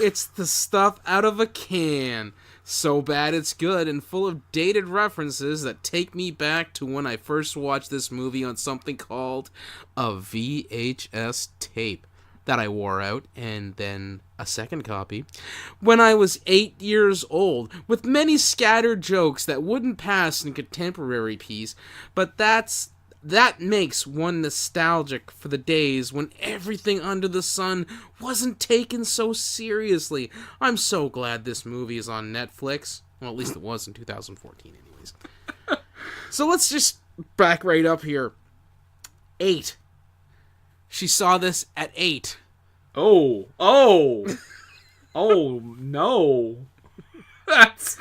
It's the stuff out of a can. So bad it's good and full of dated references that take me back to when I first watched this movie on something called a VHS tape that I wore out, and then a second copy, when I was 8 years old, with many scattered jokes that wouldn't pass in contemporary piece, but that makes one nostalgic for the days when everything under the sun wasn't taken so seriously. I'm so glad this movie is on Netflix. Well, at least it was in 2014 anyways. So let's just back right up here. 8. She saw this at 8. Oh no. That's...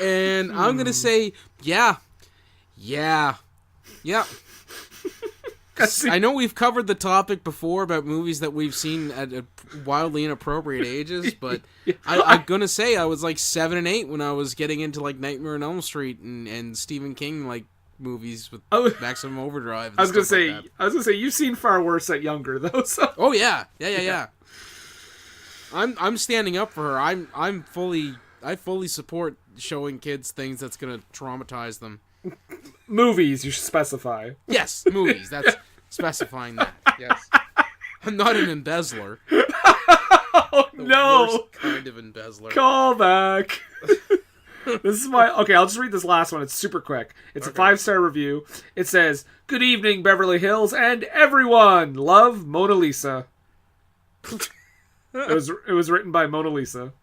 And I'm going to say, yeah. I know we've covered the topic before about movies that we've seen at wildly inappropriate ages, but I'm gonna say I was like 7 and 8 when I was getting into like Nightmare on Elm Street and Stephen King like movies with Maximum Overdrive. And I was gonna say like that. You've seen far worse at younger though. So. Oh yeah. I'm standing up for her. I fully support showing kids things that's gonna traumatize them. Movies, you should specify. Yes, movies. That's specifying that. Yes. I'm not an embezzler. Oh, no. Worst kind of embezzler. Call back. This is my... Okay, I'll just read this last one. It's super quick. It's a 5-star review. It says, "Good evening, Beverly Hills, and everyone. Love, Mona Lisa." It was written by Mona Lisa.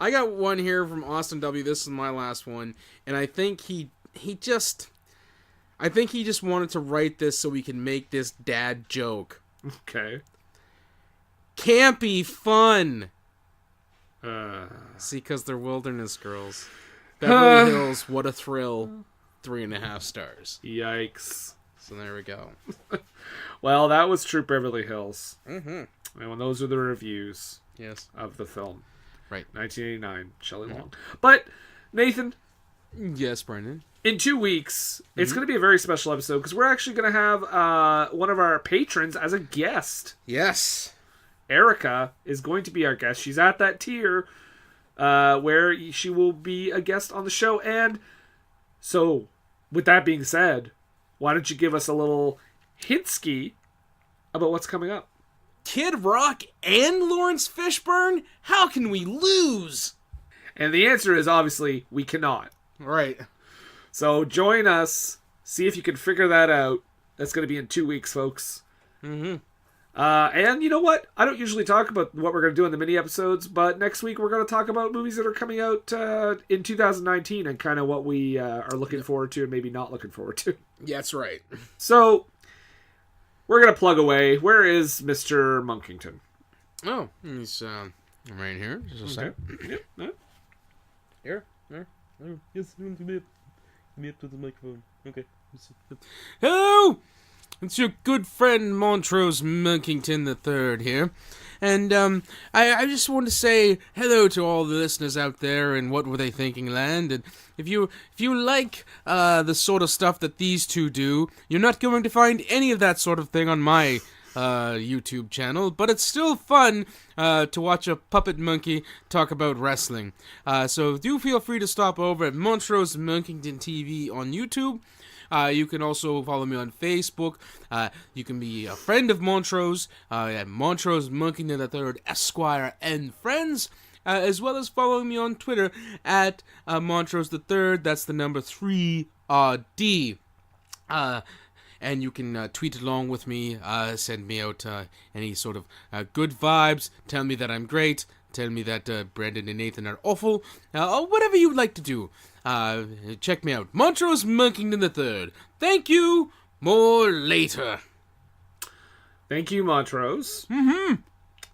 I got one here from Austin W. This is my last one. And I think he just wanted to write this so we can make this dad joke. Okay. Campy fun. See, because they're wilderness girls. Beverly Hills, what a thrill. 3.5 stars. Yikes. So there we go. Well, that was Troop Beverly Hills. Mm-hmm. And those are the reviews of the film. Right. 1989, Shelley Long. But, Nathan. Yes, Brendan. In 2 weeks, it's going to be a very special episode because we're actually going to have one of our patrons as a guest. Yes. Erica is going to be our guest. She's at that tier where she will be a guest on the show. And so, with that being said, why don't you give us a little hint-ski about what's coming up? Kid Rock and Lawrence Fishburne? How can we lose? And the answer is obviously we cannot. Right. So join us. See if you can figure that out. That's going to be in 2 weeks, folks. Mm-hmm. And you know what? I don't usually talk about what we're going to do in the mini episodes, but next week we're going to talk about movies that are coming out in 2019 and kind of what we are looking forward to and maybe not looking forward to. Yeah, that's right. So, we're going to plug away. Where is Mr. Monkington? Oh, he's right here. Just a second. Yep. Here. Yes, me up to the microphone. Okay. Hello! It's your good friend Montrose Monkington III here. And I just want to say hello to all the listeners out there in What Were They Thinking Land. And if you like the sort of stuff that these two do, you're not going to find any of that sort of thing on my YouTube channel, but it's still fun to watch a puppet monkey talk about wrestling. So do feel free to stop over at Montrose Monkington TV on YouTube. You can also follow me on Facebook. You can be a friend of Montrose at Montrose Monkington III Esquire and Friends, as well as following me on Twitter at Montrose III. That's the number 3D. And you can tweet along with me, send me out any sort of good vibes, tell me that I'm great, tell me that Brandon and Nathan are awful, or whatever you'd like to do. Check me out. Montrose Monkington III. Thank you. More later. Thank you, Montrose.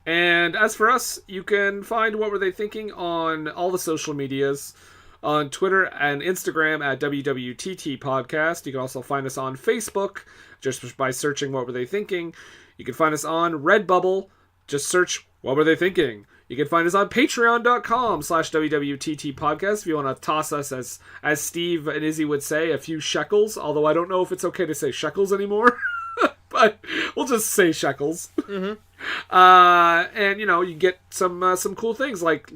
And as for us, you can find What Were They Thinking on all the social medias. On Twitter and Instagram at WWTT Podcast. You can also find us on Facebook just by searching What Were They Thinking. You can find us on Redbubble. Just search What Were They Thinking. You can find us on patreon.com/WWTT Podcast if you want to toss us, as Steve and Izzy would say, a few shekels. Although I don't know if it's okay to say shekels anymore. But we'll just say shekels. And, you get some cool things like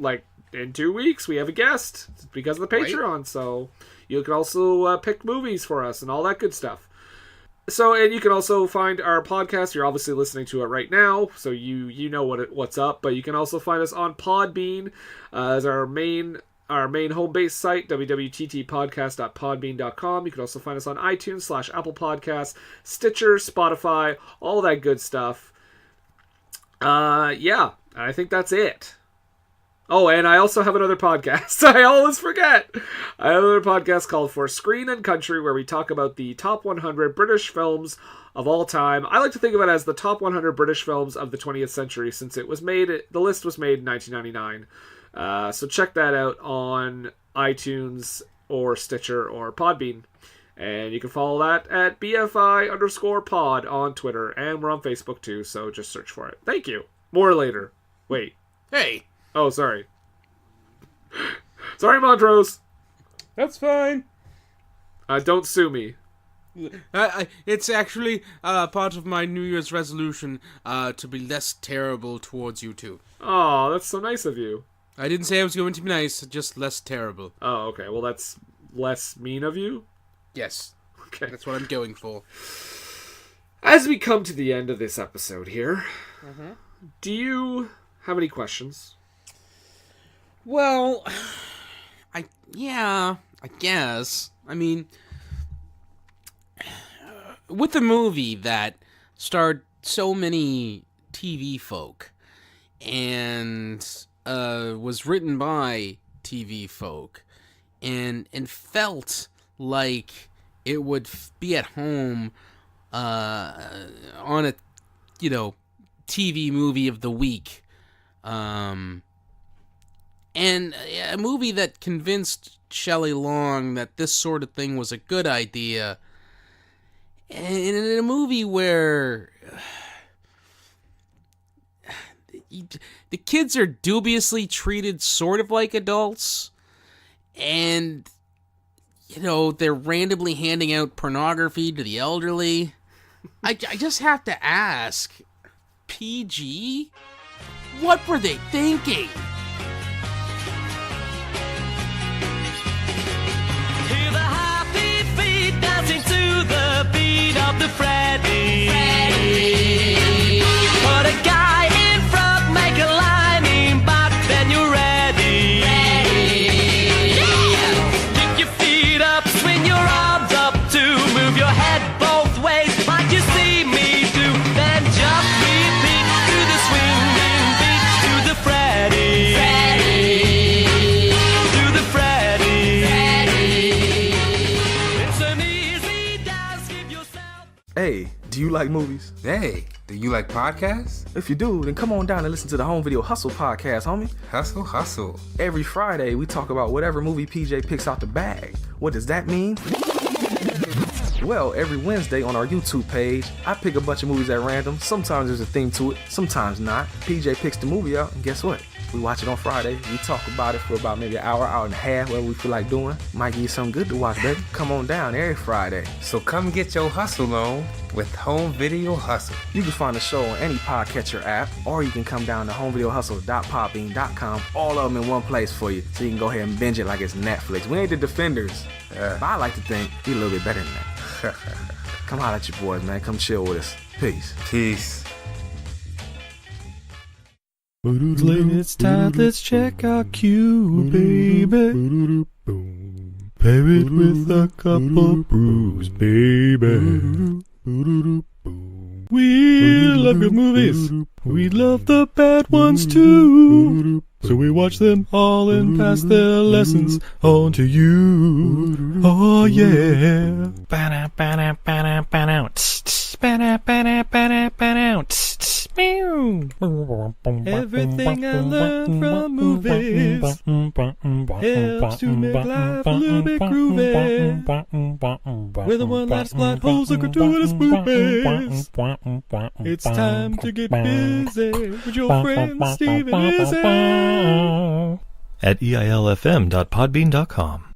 in 2 weeks, we have a guest because of the Patreon. Right. So you can also pick movies for us and all that good stuff. So, and you can also find our podcast. You're obviously listening to it right now, so you know what's up. But you can also find us on Podbean as our main home base site, www.ttpodcast.podbean.com. You can also find us on iTunes / Apple Podcasts, Stitcher, Spotify, all that good stuff. Yeah, I think that's it. Oh, and I also have another podcast. I always forget. I have another podcast called For Screen and Country, where we talk about the top 100 British films of all time. I like to think of it as the top 100 British films of the 20th century, since the list was made in 1999. So check that out on iTunes or Stitcher or Podbean. And you can follow that at BFI_pod on Twitter. And we're on Facebook too, so just search for it. Thank you. More later. Wait. Hey. Oh, sorry. Sorry, Montrose. That's fine. Don't sue me. It's actually part of my New Year's resolution to be less terrible towards you two. Oh, that's so nice of you. I didn't say I was going to be nice, just less terrible. Oh, okay. Well, that's less mean of you? Yes. Okay. That's what I'm going for. As we come to the end of this episode here, do you have any questions? Well, I guess. I mean, with a movie that starred so many TV folk and was written by TV folk and felt like it would be at home on a TV movie of the week, and a movie that convinced Shelley Long that this sort of thing was a good idea. And in a movie where the kids are dubiously treated sort of like adults, and, they're randomly handing out pornography to the elderly, I just have to ask, PG? What were they thinking? Hear the happy feet dancing to the beat of the Freddy. Put a guy in front, make a line in back, then you're ready. Kick your feet up, swing your arms up too, move your head both ways like you see me do, then just repeat. you like movies? Hey, do you like podcasts? If you do, then come on down and listen to the Home Video Hustle podcast, homie. Hustle. Every Friday, we talk about whatever movie PJ picks out the bag. What does that mean? Well, every Wednesday on our YouTube page, I pick a bunch of movies at random. Sometimes there's a theme to it, sometimes not. PJ picks the movie out, and guess what? We watch it on Friday. We talk about it for about maybe an hour and a half, whatever we feel like doing. Might give you something good to watch, baby. Come on down every Friday. So come get your hustle on with Home Video Hustle. You can find the show on any podcatcher app, or you can come down to homevideohustle.podbean.com. All of them in one place for you, so you can go ahead and binge it like it's Netflix. We ain't the Defenders, but I like to think we a little bit better than that. Come holler at your boys, man. Come chill with us. Peace. It's time, let's check our cue, baby. Pair it with a couple brews, baby. We love good movies. We love the bad ones too. So we watch them all and pass their lessons on to you. Oh yeah. Everything I learned from movies helps to make life a little bit groovy. Whether one last plot holes or gratuitous movies, it's time to get busy with your friend Steve and Izzy at eilfm.podbean.com.